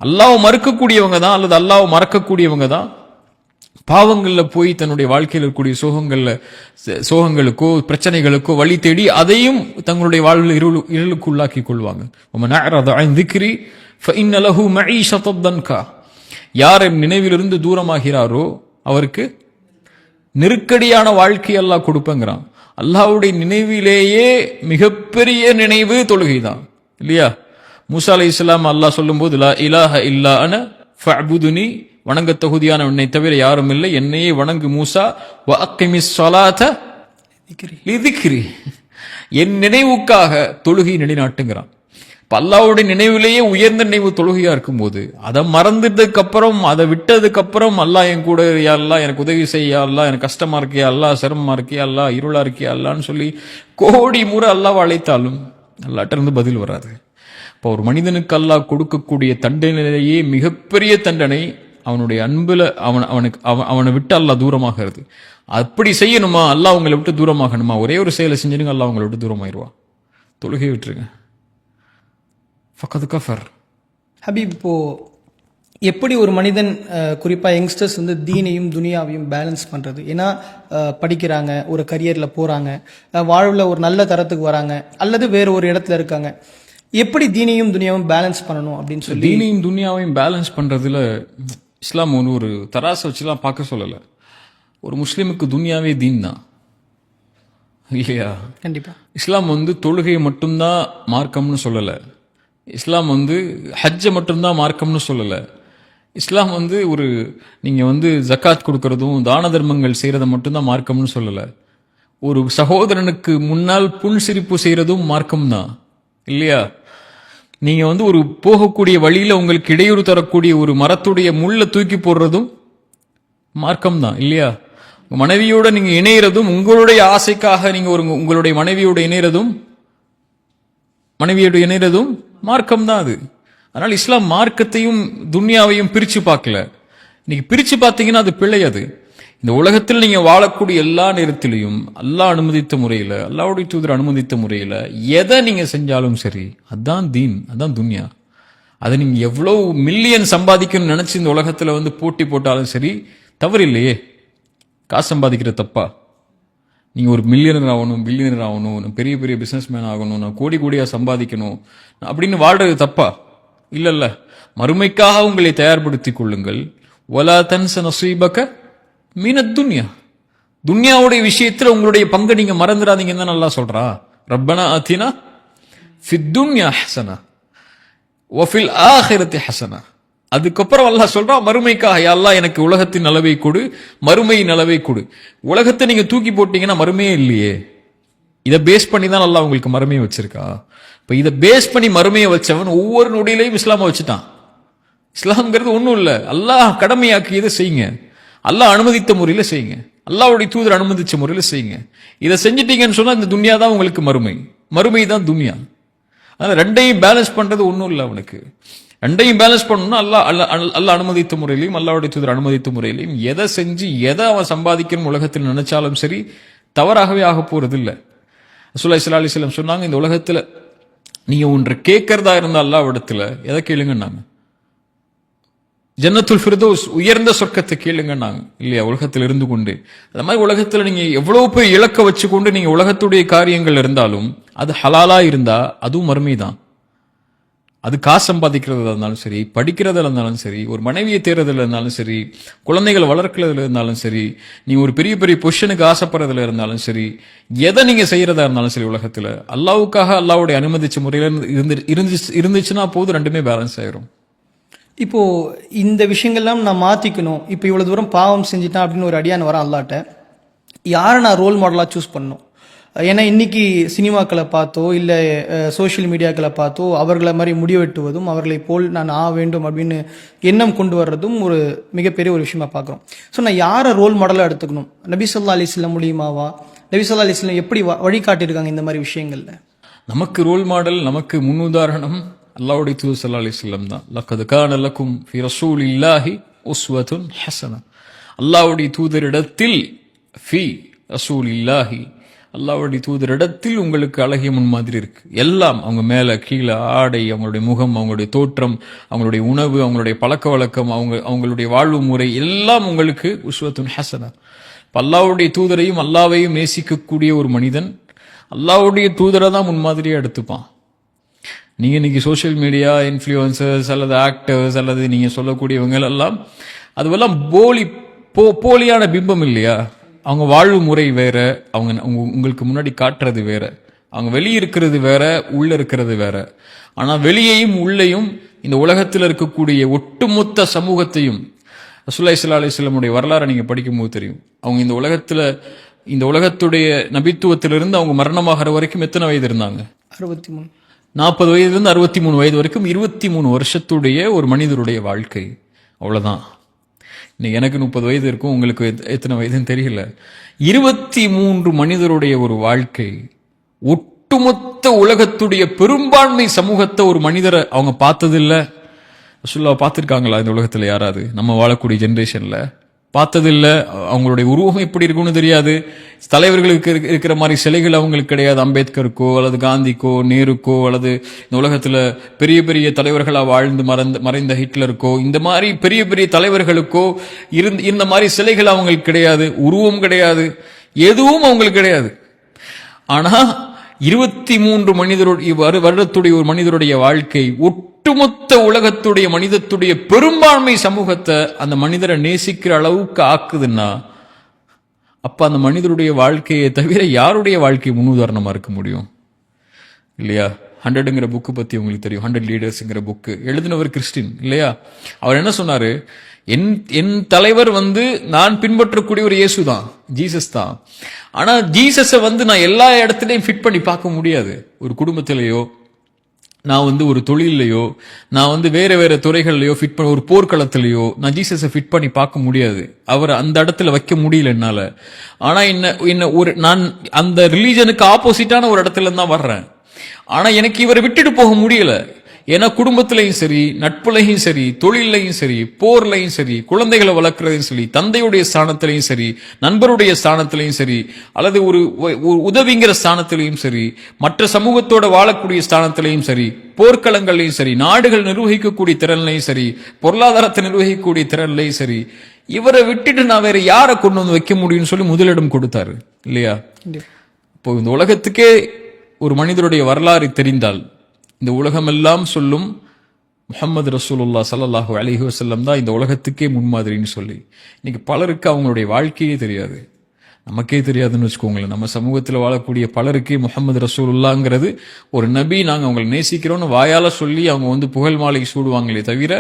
அல்லாஹ்வை மறுக்கக்கூடியவங்க தான், அல்லது அல்லாஹ்வை மறக்கக்கூடியவங்க தான் பாவங்கள்ல போய் தன்னுடைய வாழ்க்கையில் இருக்கக்கூடிய சோகங்களுக்கோ பிரச்சனைகளுக்கோ வழி தேடி அதையும் தங்களுடைய வாழ்வில் இருளுக்கு உள்ளாக்கி கொள்வாங்க. யார் நினைவிலிருந்து தூரமாகிறாரோ அவருக்கு நெருக்கடியான வாழ்க்கை அல்லாஹ் கொடுப்பங்கிறான். அல்லாஹ்வுடைய நினைவிலேயே மிகப்பெரிய நினைவு தொழுகை தான், இல்லையா? மூசா அலைஹிஸ்ஸலாம் அல்லாஹ் சொல்லும்போது லா இலாஹ இல்லா அன ஃபஅபுதுனி, வணங்க தகுதியான என்னை தவிர யாரும் இல்லை, என்னையே வணங்கு மூசா, வ அக்கிமிஸ் ஸலாத லிதிக்ரி, என் நினைவுக்காக தொழுகை நிலைநாட்டுங்கிறான். இப்ப அல்லாஹ்வுடைய நினைவிலேயே உயர்ந்த நினைவு தொழுகையா இருக்கும்போது அதை மறந்துட்டதுக்கு அப்புறம், அதை விட்டதுக்கு அப்புறம் அல்லாஹ் என் கூட யா அல்லாஹ் எனக்கு உதவி செய்யா அல்லாஹ், எனக்கு கஷ்டமா இருக்கியா அல்லாஹ், சிரமமா இருக்கியா அல்லாஹ், இருளா இருக்கியா அல்லான்னு சொல்லி கோடி முறை அல்லாஹ் அழைத்தாலும் அல்லாஹ்ட்ட இருந்து பதில் வராது. இப்போ ஒரு மனிதனுக்கு அல்லாஹ் கொடுக்கக்கூடிய தண்டனையிலேயே மிகப்பெரிய தண்டனை அவனுடைய அன்புல அவனை விட்டு அல்லாஹ் தூரமாகிறது. அப்படி செய்யணுமா, அல்லாஹ் உங்களை விட்டு தூரமாகணுமா, ஒரே ஒரு செயலை செஞ்சிருங்க, அல்லாஹ் உங்களை விட்டு தூரமாயிருவா. தொழுகை விட்டுருங்க. ஃபக்கத் கஃபர். ஹபீப், இப்போ எப்படி ஒரு மனிதன் குறிப்பாக யங்ஸ்டர்ஸ் வந்து தீனையும் துனியாவையும் பேலன்ஸ் பண்ணுறது? ஏன்னா படிக்கிறாங்க, ஒரு கரியரில் போகிறாங்க, வாழ்வில் ஒரு நல்ல தரத்துக்கு வராங்க, அல்லது வேறு ஒரு இடத்துல இருக்காங்க. எப்படி தீனையும் துனியாவும் பேலன்ஸ் பண்ணணும் அப்படின்னு சொல்லி? தீனையும் துனியாவையும் பேலன்ஸ் பண்ணுறதுல இஸ்லாம் ஒரு தராசை வச்சுலாம் பார்க்க சொல்லலை. ஒரு முஸ்லீமுக்கு துனியாவே தீன் தான், இல்லையா? கண்டிப்பாக. இஸ்லாம் தொழுகையை மட்டும்தான் மார்க்கம்னு சொல்லலை. இஸ்லாம் ஹஜ்ஜை மட்டும்தான் மார்க்கம்னு சொல்லலை. இஸ்லாம் ஒரு நீங்கள் ஜக்காத் கொடுக்கறதும் தான தர்மங்கள் செய்கிறத மட்டும்தான் மார்க்கம்னு சொல்லலை. ஒரு சகோதரனுக்கு முன்னால் புன்சிரிப்பு செய்கிறதும் மார்க்கம் தான், இல்லையா? நீங்கள் ஒரு போகக்கூடிய வழியில் உங்களுக்கு இடையூறு தரக்கூடிய ஒரு மரத்துடைய முள்ளை தூக்கி போடுறதும் மார்க்கம் தான், இல்லையா? மனைவியோட நீங்கள் இணைகிறதும், உங்களுடைய ஆசைக்காக நீங்கள் உங்களுடைய மனைவியோட இணைகிறதும் மார்க்கம் தான் அது. அதனால் இஸ்லாம் மார்க்கத்தையும் துன்யாவையும் பிரித்து பார்க்கல. இன்னைக்கு பிரித்து பார்த்தீங்கன்னா அது பிழை. அது இந்த உலகத்தில் நீங்க வாழக்கூடிய எல்லா நேரத்திலையும் அல்லாஹ் அனுமதித்த முறையில், அல்லாஹ்வுடைய தூதர் அனுமதித்த முறையில் எதை நீங்க செஞ்சாலும் சரி, அதான் தீன், அதான் துன்யா. அதை நீங்க எவ்வளவு மில்லியன் சம்பாதிக்கணும்னு நினைச்சு இந்த உலகத்துல போட்டி போட்டாலும் சரி, தவறு இல்லையே. காசு சம்பாதிக்கிற தப்பா? நீங்க ஒரு மில்லியனர் ஆகணும், பில்லியனர் ஆகணும், பெரிய பெரிய பிசினஸ் மேன் ஆகணும், நான் கோடி கோடியா சம்பாதிக்கணும் அப்படின்னு வாழ்றது தப்பா? இல்ல. மறுமைக்காக உங்களை தயார்படுத்திக் கொள்ளுங்கள். வலா தன்ஸ நஸீபக மினத் துன்யா. துன்யாவுடைய விஷயத்துல உங்களுடைய பங்கை நீங்க மறந்துடாதீங்கன்னு தான் நல்லா சொல்றா. ரப்பனா ஆத்தினா ஃபித் துன்யா ஹஸனா வ ஃபில் ஆখিরাতি ஹஸனா. அதுக்கப்புறம் அல்லாஹ் சொல்றா, மறுமைக்காக யா அல்லாஹ் எனக்கு உலகத்தின் நலவை கொடு, மறுமை நலவை கொடு. உலகத்தை நீங்க தூக்கி போட்டீங்கன்னா மறுமையே இல்லையே. இதை பேஸ் பண்ணி தான் அல்லாஹ் உங்களுக்கு மறுமையை வச்சிருக்கா. இப்ப இதை பேஸ் பண்ணி மறுமையை வச்சவன் ஒவ்வொரு நொடியிலையும் இஸ்லாமை வச்சுட்டான். இஸ்லாம்ங்கிறது ஒன்றும் இல்லை, அல்லாஹ் கடமையாக்கியதை செய்யுங்க, அல்லாஹ் அனுமதித்த முறையில் செய்யுங்க, அல்லாஹ்வுடைய தூதர் அனுமதிச்ச முறையில் செய்யுங்க. இதை செஞ்சிட்டீங்கன்னு சொன்னா இந்த துன்யா தான் உங்களுக்கு மறுமை தான் துன்யா. அதனால ரெண்டையும் பேலன்ஸ் பண்றது ஒன்றும் இல்லை அவனுக்கு. ரெண்டையும் பேலன்ஸ் பண்ணணும்னா அல்லாஹ் அனுமதித்த முறையிலையும் அல்லாஹ்வுடைய தூதர் அனுமதித்த முறையிலையும் எதை செஞ்சு எதை அவன் சம்பாதிக்கணும் உலகத்தில் நினைச்சாலும் சரி, தவறாகவே ஆக போறது இல்லை. ரசூலுல்லாஹி ஸல்லல்லாஹு அலைஹி வஸல்லம் சொன்னாங்க, இந்த உலகத்துல நீங்க ஒன்று கேட்கறதா இருந்தா அல்லாஹ்விடத்துல எதை கேளுங்கன்னாங்க? ஜன்னத்துல் ஃபிர்தௌஸ், உயர்ந்த சொர்க்கத்தை கேளுங்கன்னாங்க, இல்லையா? உலகத்தில் இருந்து கொண்டு. அந்த மாதிரி உலகத்துல நீங்க எவ்வளவு போய் இலக்க வச்சு கொண்டு நீங்க உலகத்துடைய காரியங்கள் இருந்தாலும் அது ஹலாலா இருந்தா அதுவும் மறுமை தான். அது காசு சம்பாதிக்கிறதா இருந்தாலும் சரி, படிக்கிறதுல இருந்தாலும் சரி, ஒரு மனைவியை தேர்றதுல இருந்தாலும் சரி, குழந்தைகளை வளர்க்கிறதுல இருந்தாலும் சரி, நீங்க ஒரு பெரிய பெரிய பொசிஷனுக்கு ஆசைப்படுறதுல இருந்தாலும் சரி, எதை நீங்க செய்யறதா இருந்தாலும் சரி, உலகத்துல அல்லாஹ்வுக்காக அல்லாஹ்வுடைய அனுமதிச்ச முறையில இருந்துச்சுன்னா போது, ரெண்டுமே பேலன்ஸ் ஆயிரும். இப்போ இந்த விஷயங்கள்லாம் நான் மாத்திக்கணும், இப்போ இவ்வளவு தூரம் பாவம் செஞ்சுட்டேன் அப்படின்னு ஒரு அடியான் வரான் அல்லாட்ட, யாரை நான் ரோல் மாடலா சூஸ் பண்ணணும்? ஏன்னா இன்னைக்கு சினிமாக்களை பார்த்தோ இல்லை சோஷியல் மீடியாக்களை பார்த்தோ அவர்களை மாதிரி முடிவெட்டுவதும் அவர்களை போல் நான் வேண்டும் அப்படின்னு எண்ணம் கொண்டு வர்றதும் ஒரு மிகப்பெரிய ஒரு விஷயமா பார்க்குறோம். ஸோ நான் யாரை ரோல் மாடலாக எடுத்துக்கணும்? நபி ஸல்லல்லாஹு அலைஹி வஸல்லம் மூலியமாவா? நபி ஸல்லல்லாஹு அலைஹி வஸல்லம் எப்படி வழிகாட்டியிருக்காங்க இந்த மாதிரி விஷயங்கள்ல? நமக்கு ரோல் மாடல், நமக்கு முன்னுதாரணம் அல்லாஹ்வுடைய தூதர் ஸல்லல்லாஹு அலைஹி வஸல்லம் தான். லக்கத் கான லக்கும் ஃபீ ரசூலில்லாஹி உஸ்வத்துன் ஹஸனா. அல்லாஹ்வுடைய தூதரிடத்தில் ஃபீ ரசூலில்லாஹி, அல்லாஹ்வுடைய தூதரிடத்தில் உங்களுக்கு அழகிய முன்மாதிரி இருக்கு. எல்லாம் அவங்க மேல கீழே ஆடை, அவங்களுடைய முகம், அவங்களுடைய தோற்றம், அவங்களுடைய உணவு, அவங்களுடைய பழக்க வழக்கம், அவங்களுடைய வாழ்வு முறை எல்லாம் உங்களுக்கு உஸ்வத்துன் ஹஸனா. அல்லாஹ்வுடைய தூதரையும் அல்லாஹ்வையும் நேசிக்கக்கூடிய ஒரு மனிதன் அல்லாஹ்வுடைய தூதரை தான் முன்மாதிரியா எடுத்துப்பான். நீங்க இன்னைக்கு சோஷியல் மீடியா இன்ஃப்ளூயன்சர்ஸ் அல்லது ஆக்டர்ஸ் அல்லது நீங்க சொல்லக்கூடியவங்க எல்லாம் அதுவெல்லாம் போலியான பிம்பம் இல்லையா? அவங்க வாழ்வு முறை வேற, அவங்க உங்களுக்கு முன்னாடி காட்டுறது வேற, அவங்க வெளியே இருக்கிறது வேற, உள்ள இருக்கிறது வேற. ஆனா வெளியையும் உள்ளேயும் இந்த உலகத்தில் இருக்கக்கூடிய ஒட்டுமொத்த சமூகத்தையும் ரசூலுல்லாஹி ஸல்லல்லாஹு அலைஹி வஸல்லமுடைய வரலாறை நீங்க படிக்கும்போது தெரியும். அவங்க இந்த உலகத்துடைய நபித்துவத்திலிருந்து அவங்க மரணமாகிற வரைக்கும் எத்தனை வயது இருந்தாங்க? 63. 40 வயதிலிருந்து 63 வயது வரைக்கும் 23 வருஷத்துடைய ஒரு மனிதருடைய வாழ்க்கை. அவ்வளவுதான். இன்னைக்கு எனக்கு 30 வயது இருக்கும், உங்களுக்கு எத்தனை வயதுன்னு தெரியல. 23 மனிதருடைய ஒரு வாழ்க்கை, ஒட்டுமொத்த உலகத்துடைய பெரும்பான்மை சமூகத்தை ஒரு மனிதரை அவங்க பார்த்ததில்லை. ரசூலுல்லாஹ் பார்த்திருக்காங்களா இந்த உலகத்துல? யாராவது நம்ம வாழக்கூடிய ஜெனரேஷன்ல பார்த்ததில்லை. அவங்களுடைய உருவம் எப்படி இருக்கும்னு தெரியாது. தலைவர்களுக்கு இருக்கிற மாதிரி சிலைகள் அவங்களுக்கு கிடையாது. அம்பேத்கருக்கோ அல்லது காந்திக்கோ நேருக்கோ அல்லது இந்த உலகத்துல பெரிய பெரிய தலைவர்களா வாழ்ந்து மறைந்த ஹிட்லருக்கோ இந்த மாதிரி பெரிய பெரிய தலைவர்களுக்கோ இந்த மாதிரி சிலைகள் அவங்களுக்கு கிடையாது, உருவம் கிடையாது, எதுவும் அவங்களுக்கு கிடையாது. ஆனா 23 வருடத்துடைய ஒரு மனிதருடைய வாழ்க்கை ஒட்டுமொத்த உலகத்துடைய மனிதத்துடைய பெரும்பான்மை சமூகத்தை அந்த மனிதரை நேசிக்கிற அளவுக்கு ஆக்குதுன்னா, அப்ப அந்த மனிதருடைய வாழ்க்கையை தவிர யாருடைய வாழ்க்கை முன்னுதாரணமா இருக்க முடியும்? இல்லையா? 100ங்கிற புக்கு பத்தி உங்களுக்கு தெரியும். 100 லீடர்ஸ்ங்கிற புக்கு எழுதினவர் கிறிஸ்டின் இல்லையா? அவர் என்ன சொன்னாரு? என் தலைவர் நான் பின்பற்றக்கூடிய ஒரு இயேசு தான், ஜீசஸ் தான். ஆனா ஜீசஸை நான் எல்லா இடத்துலயும் ஃபிட் பண்ணி பார்க்க முடியாது. ஒரு குடும்பத்திலேயோ, நான் ஒரு தொழிலையோ, நான் வேற வேற துறைகள்லையோ ஃபிட் பண்ண, ஒரு போர்க்களத்திலேயோ நான் ஜீசஸை ஃபிட் பண்ணி பார்க்க முடியாது. அவர் அந்த இடத்துல வைக்க முடியல என்னால. ஆனா நான் அந்த ரிலீஜனுக்கு ஆப்போசிட்டான ஒரு இடத்துல தான் வர்றேன். ஆனா எனக்கு இவரை விட்டுட்டு போக முடியல. ஏன்னா குடும்பத்திலையும் சரி, நட்புலையும் சரி, தொழிலையும் சரி, போர்லையும் சரி, குழந்தைகளை வளர்க்கறதையும் சரி, தந்தையுடைய ஸ்தானத்திலையும் சரி, நண்பருடைய ஸ்தானத்திலையும் சரி, அல்லது ஒரு உதவிங்கிற ஸ்தானத்திலையும் சரி, மற்ற சமூகத்தோட வாழக்கூடிய ஸ்தானத்திலையும் சரி, போர்க்களங்களையும் சரி, நாடுகள் நிர்வகிக்கக்கூடிய திறன்லையும் சரி, பொருளாதாரத்தை நிர்வகிக்கக்கூடிய திறன்லையும் சரி, இவரை விட்டுட்டு நான் வேற யாரை கொண்டு வைக்க முடியும்னு சொல்லி முதலிடம் கொடுத்தாரு இல்லையா? இப்போ இந்த உலகத்துக்கே ஒரு மனிதருடைய வரலாறு தெரிந்தால் இந்த உலகமெல்லாம் சொல்லும் முஹம்மது ரசூலுல்லாஹ் ஸல்லல்லாஹு அலைஹி வஸல்லம் தான் இந்த உலகத்துக்கே முன்மாதிரின்னு சொல்லி. இன்னைக்கு பலருக்கு அவங்களுடைய வாழ்க்கையே தெரியாது, நமக்கே தெரியாதுன்னு வச்சுக்கோங்களேன். நம்ம சமூகத்தில் வாழக்கூடிய பலருக்கே முஹம்மது ரசூலுல்லாஹ்ங்கிறது ஒரு நபி, நாங்கள் அவங்களை நேசிக்கிறோன்னு வாயால சொல்லி அவங்க புகழ் மாலை சூடுவாங்களே தவிர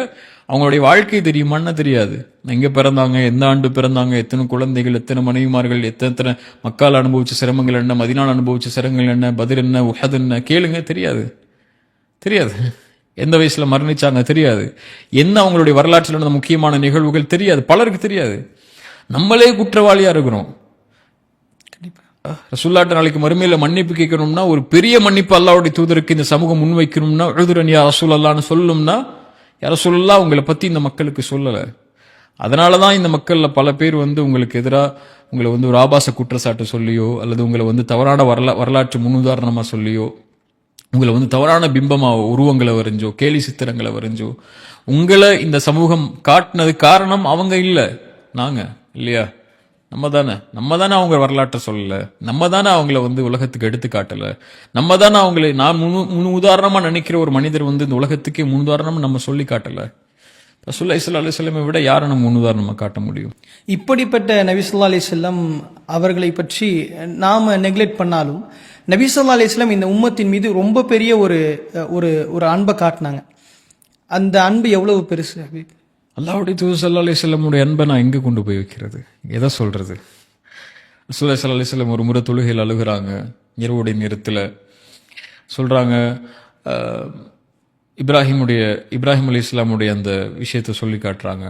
அவங்களுடைய வாழ்க்கை தெரியுமான்னு தெரியாது. எங்க பிறந்தாங்க, எந்த ஆண்டு பிறந்தாங்க, எத்தனை குழந்தைகள், எத்தனை மனைவிமார்கள், எத்தனை மக்கள் அனுபவிச்ச சிரமங்கள் என்ன, மதீனால அனுபவிச்ச சிரமங்கள் என்ன, பத்ர் என்ன, உஹத் என்ன, கேளுங்க, தெரியாது. எந்த வயசுல மரணிச்சாங்க தெரியாது. என்ன அவங்களுடைய வரலாற்றில் நடந்த முக்கியமான நிகழ்வுகள் தெரியாது, பலருக்கு தெரியாது. நம்மளே குற்றவாளியா இருக்கிறோம். ரசூலுல்லாஹ் நாளைக்கு மறுமையில மன்னிப்பு கேட்கணும்னா, ஒரு பெரிய மன்னிப்பு அல்லாஹ்வுடைய தூதருக்கு இந்த சமூகம் முன்வைக்கணும்னா, உதுரன் யா ரசூலல்லாஹ்னு சொல்லணும்னா, யா ரசூலுல்லாஹ் உங்களை பத்தி இந்த மக்களுக்கு சொல்லல. அதனாலதான் இந்த மக்கள்ல பல பேர் உங்களுக்கு எதிராக உங்களை ஒரு ஆபாச குற்றச்சாட்டு சொல்லியோ அல்லது உங்களை தவறான வரலாற்று முன்னுதாரணமா சொல்லியோ, உங்களை தவறான பிம்பமா உருவங்களை வரைஞ்சோ, கேலி சித்திரங்களை வரைஞ்சோ உங்களை இந்த சமூகம் காட்டினது காரணம் அவங்க இல்ல, நாங்க இல்லையா? நம்ம தானே அவங்க வரலாற்றை சொல்லல, நம்ம தானே அவங்கள உலகத்துக்கு எடுத்து காட்டல, நம்ம தானே அவங்களை நான் முன் உதாரணமா நினைக்கிற ஒரு மனிதர் இந்த உலகத்துக்கே முன்னுதாரணமா நம்ம சொல்லி காட்டல. ரசூலுல்லாஹி ஸல்லல்லாஹு அலைஹி வஸல்லம் விட யாரை நம்ம முன்னுதாரணமா காட்ட முடியும்? இப்படிப்பட்ட நபி ஸல்லல்லாஹு அலைஹி வஸல்லம் அவர்களை பற்றி நாம நெக்லெக்ட் பண்ணாலும் நபி ஸல்லல்லாஹு அலைஹி வஸல்லம் இந்த உம்மத்தின் மீது ரொம்ப பெரிய ஒரு அன்பை காட்டினாங்க. அந்த அன்பு எவ்வளவு பெருசு ஹபீப்? அல்லாஹ்வுடைய தூதர் ஸல்லல்லாஹு அலைஹி வஸல்லமுடைய அன்பை நான் எங்க கொண்டு போய் வைக்கிறது, எதை சொல்றது? ரசூலுல்லாஹி ஸல்லல்லாஹு அலைஹி வஸல்லம் ஒரு முறை தொழுகையில் அழுகுறாங்க, இரவுடைய நேரத்தில் சொல்றாங்க, இப்ராஹிம் அலைஹிஸ்ஸலாமுடைய அந்த விஷயத்தை சொல்லி காட்டுறாங்க.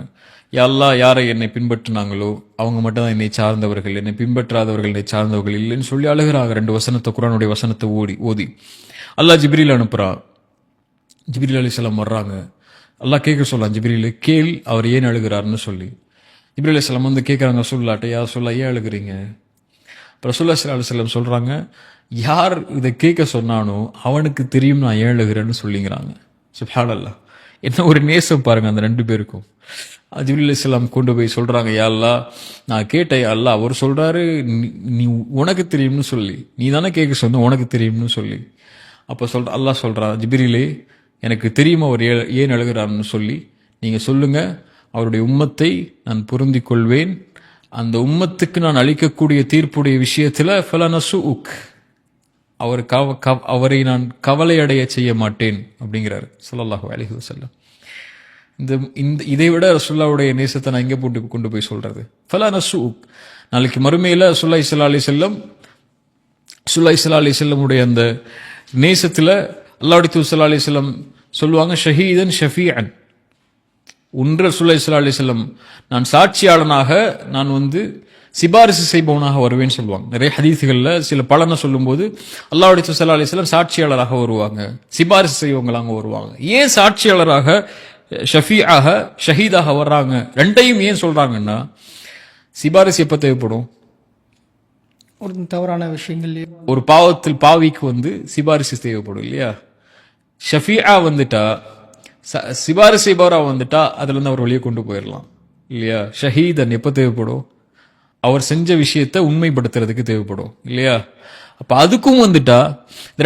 யா அல்லாஹ், யாரை என்னை பின்பற்றினாங்களோ அவங்க மட்டும் தான் என்னை சார்ந்தவர்கள், என்னை பின்பற்றாதவர்கள் என்னை சார்ந்தவர்கள் இல்லைன்னு சொல்லி அழுகிறாங்க. 2 வசனத்தை, குர்ஆனுடைய வசனத்தை ஓதி அல்லாஹ் ஜிப்ரீல் அனுப்புறான். ஜிப்ரீல் அலைஹிஸ்ஸலாம் வர்றாங்க. அல்லாஹ் கேட்க சொல்லலாம், ஜிப்ரீல் கேள் அவர் ஏன் அழுகிறாருன்னு சொல்லி. ஜிப்ரீல் அலைஹிஸ்ஸலாம் வந்து கேட்குறாங்க ரசூலுல்லாஹ்ட்ட, யா ரசூலுல்லாஹ் ஏன் அழுகிறீங்க? ரசூலுல்லாஹி ஸல்லல்லாஹு அலைஹி வஸல்லம் சொல்றாங்க, யார் இதை கேட்க சொன்னானோ அவனுக்கு தெரியும் நான் ஏன் அழுகிறேன்னு சொல்லிங்கிறாங்க. சுப்ஹானல்லாஹ், என்ன ஒரு நேசம் பாருங்க அந்த ரெண்டு பேருக்கும். ஜிப்ரீல் அலைஹிஸ்ஸலாம் கொண்டு போய் சொல்றாங்க, யா அல்லாஹ் நான் கேட்டேன், யா அல்லாஹ் அவர் சொல்றாரு நீ உனக்கு தெரியும்னு சொல்லி, நீ தானே கேட்க சொன்ன உனக்கு தெரியும்னு சொல்லி. அப்போ அல்லாஹ் சொல்றான், ஜிப்ரீலே எனக்கு தெரியும் அவர் ஏன் அழுகிறார்னு சொல்லி, நீங்க சொல்லுங்க அவருடைய உம்மத்தை நான் பொருந்திக் கொள்வேன், அந்த உம்மத்துக்கு நான் அளிக்கக்கூடிய தீர்ப்புடைய விஷயத்துல ஃபலனசுஉக், அவரை நான் கவலை அடைய செய்ய மாட்டேன் அப்படிங்கிறாரு ஸல்லல்லாஹு அலைஹி வஸல்லம். இதை விட ரசூலுல்லாஹ்வுடைய நேசத்தை நான் எங்க போட்டு கொண்டு போய் சொல்றது? ஃபலனசுஉக், நாளைக்கு மறுமையில ரசூலுல்லாஹி ஸல்லல்லாஹு அலைஹி வஸல்லம் உடைய அந்த நேசத்துல அல்லாஹ்வுடைய தூதர் ஸல்லல்லாஹு அலைஹி வஸல்லம் சொல்லுவாங்க, ஷஹீதன் ஷஃபீஅன், ஒன்று ரசூலுல்லாஹி ஸல்லல்லாஹு அலைஹி வஸல்லம் நான் சாட்சியாளனாக நான் சிபாரிசு செய்பவனாக வருவேன்னு சொல்லுவாங்க. நிறைய ஹதீஸுகள்ல சில பலனை சொல்லும்போது அல்லாஹ்வுடைய தூதர் ஸல்லல்லாஹு அலைஹி வஸல்லம் சாட்சியாளராக வருவாங்க, சிபாரிசு செய்வவங்களாக வருவாங்க. ஏன் சாட்சியாளராக ஷஃபீஆக ஷஹீதாக வர்றாங்க? ரெண்டையும் ஏன் சொல்றாங்கன்னா, சிபாரிசு எப்ப தேவைப்படும்? ஒரு தவறான விஷயங்கள், ஒரு பாவிக்கு சிபாரிசு தேவைப்படும் இல்லையா? ஷஃபீஆ வந்துட்டா, சிபாரிசு செய்பவரா வந்துட்டா அதுல இருந்து அவர் வெளியே கொண்டு போயிடலாம் இல்லையா? ஷஹீதன் எப்ப தேவைப்படும்? அவர் செஞ்ச விஷயத்தை உண்மைப்படுத்துறதுக்கு தேவைப்படும் இல்லையா? அப்ப அதுக்கும் வந்துட்டா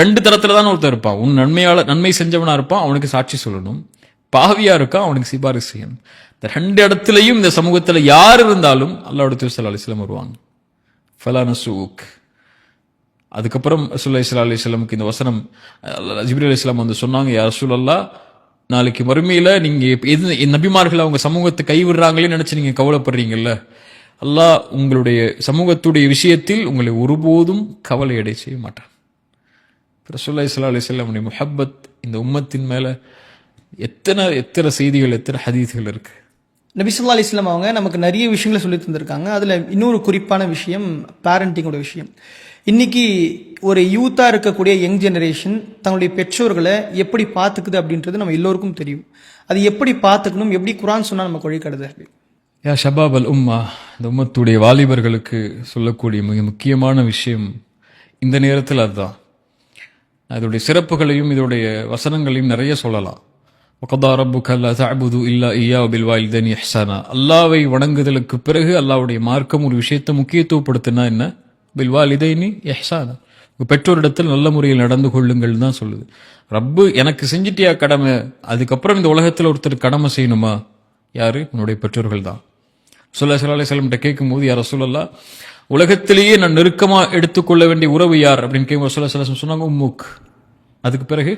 ரெண்டு தரத்துல தான் ஒருத்தர் இருப்பான். நன்மை செஞ்சவனா இருப்பான், அவனுக்கு சாட்சி சொல்லணும். பாவியா இருக்கா, அவனுக்கு சிபாரிசு செய்யணும். இந்த ரெண்டு இடத்துலையும் இந்த சமூகத்துல யார் இருந்தாலும் அல்லாஹ்வுடைய தூதர் ஸல்லல்லாஹு அலைஹி வஸல்லம் வருவாங்க. ஃபலனசுஉக். அதுக்கப்புறம் ரசூலுல்லாஹி ஸல்லல்லாஹு அலைஹி வஸல்லமுக்கு இந்த வசனம் ஜிப்ரீல் அலைஹிஸ்ஸலாம் சொன்னாங்க, யா ரசூலல்லாஹ் நாளைக்கு மறுமையில நீங்க நபிமார்கள் அவங்க சமூகத்தை கைவிடுறாங்களே நினைச்சு நீங்க கவலைப்படுறீங்கல்ல, அல்லாஹ் உங்களுடைய சமூகத்துடைய விஷயத்தில் உங்களை ஒருபோதும் கவலை அடைய செய்ய மாட்டான். ரசூலுல்லாஹி ஸல்லல்லாஹு அலைஹி வஸல்லமுடைய முஹப்பத் இந்த உம்மத்தின் மேல எத்தனை செய்திகள், எத்தனை ஹதீஸ்கள் இருக்கு. நபி ஸல்லல்லாஹு அலைஹி வஸல்லம் அவங்க நமக்கு நிறைய விஷயங்களை சொல்லி தந்திருக்காங்க. அதுல இன்னொரு குறிப்பான விஷயம் பேரண்டிங்கோட விஷயம். இன்னைக்கு ஒரு யூத்தா இருக்கக்கூடிய யங் ஜெனரேஷன் தங்களுடைய பெற்றோர்களை எப்படி பார்த்துக்குது அப்படின்றது நம்ம எல்லோருக்கும் தெரியும். அது எப்படி பார்த்துக்கணும், எப்படி குர்ஆன் சொன்னா நமக்கு வழிகாட்டுது? யா ஷபாப் அல் உம்மா, இந்த உம்மத்துடைய வாலிபர்களுக்கு சொல்லக்கூடிய மிக முக்கியமான விஷயம் இந்த நேரத்தில் அதுதான். அதோடைய சிறப்புகளையும் இதோடைய வசனங்களையும் நிறைய சொல்லலாம். வகதா ரப்புக அல்லா தஅபுது இல்லா இய்யாஹு பில் வாலிதைனி இஹ்சானா, அல்லாஹ்வை வணங்குதலுக்கு பிறகு அல்லாஹ்வுடைய மார்க்கம் ஒரு விஷயத்தை முக்கியத்துவப்படுத்தினா என்ன? பில் வாலிதைனி இஹ்சானா, பெற்றோரிடத்தில் நல்ல முறையில் நடந்து கொள்ளுங்கள் தான் சொல்லுது. ரப்பு எனக்கு செஞ்சிட்டியா கடமை, அதுக்கப்புறம் இந்த உலகத்தில் ஒருத்தர் கடமை செய்யணுமா? யாரு? உன்னுடைய பெற்றோர்கள் தான். ஸல்லல்லாஹு அலைஹி வஸல்லம் கேட்கும்போது, யா ரசூலல்லாஹ் உலகத்திலேயே நான் நெருக்கமா எடுத்துக்கொள்ள வேண்டிய உறவு யார் அப்படின்னு கேட்கும் ஸல்லல்லாஹு அலைஹி வஸல்லம் சொன்னாங்க, உம்முக். அதுக்கு பிறகு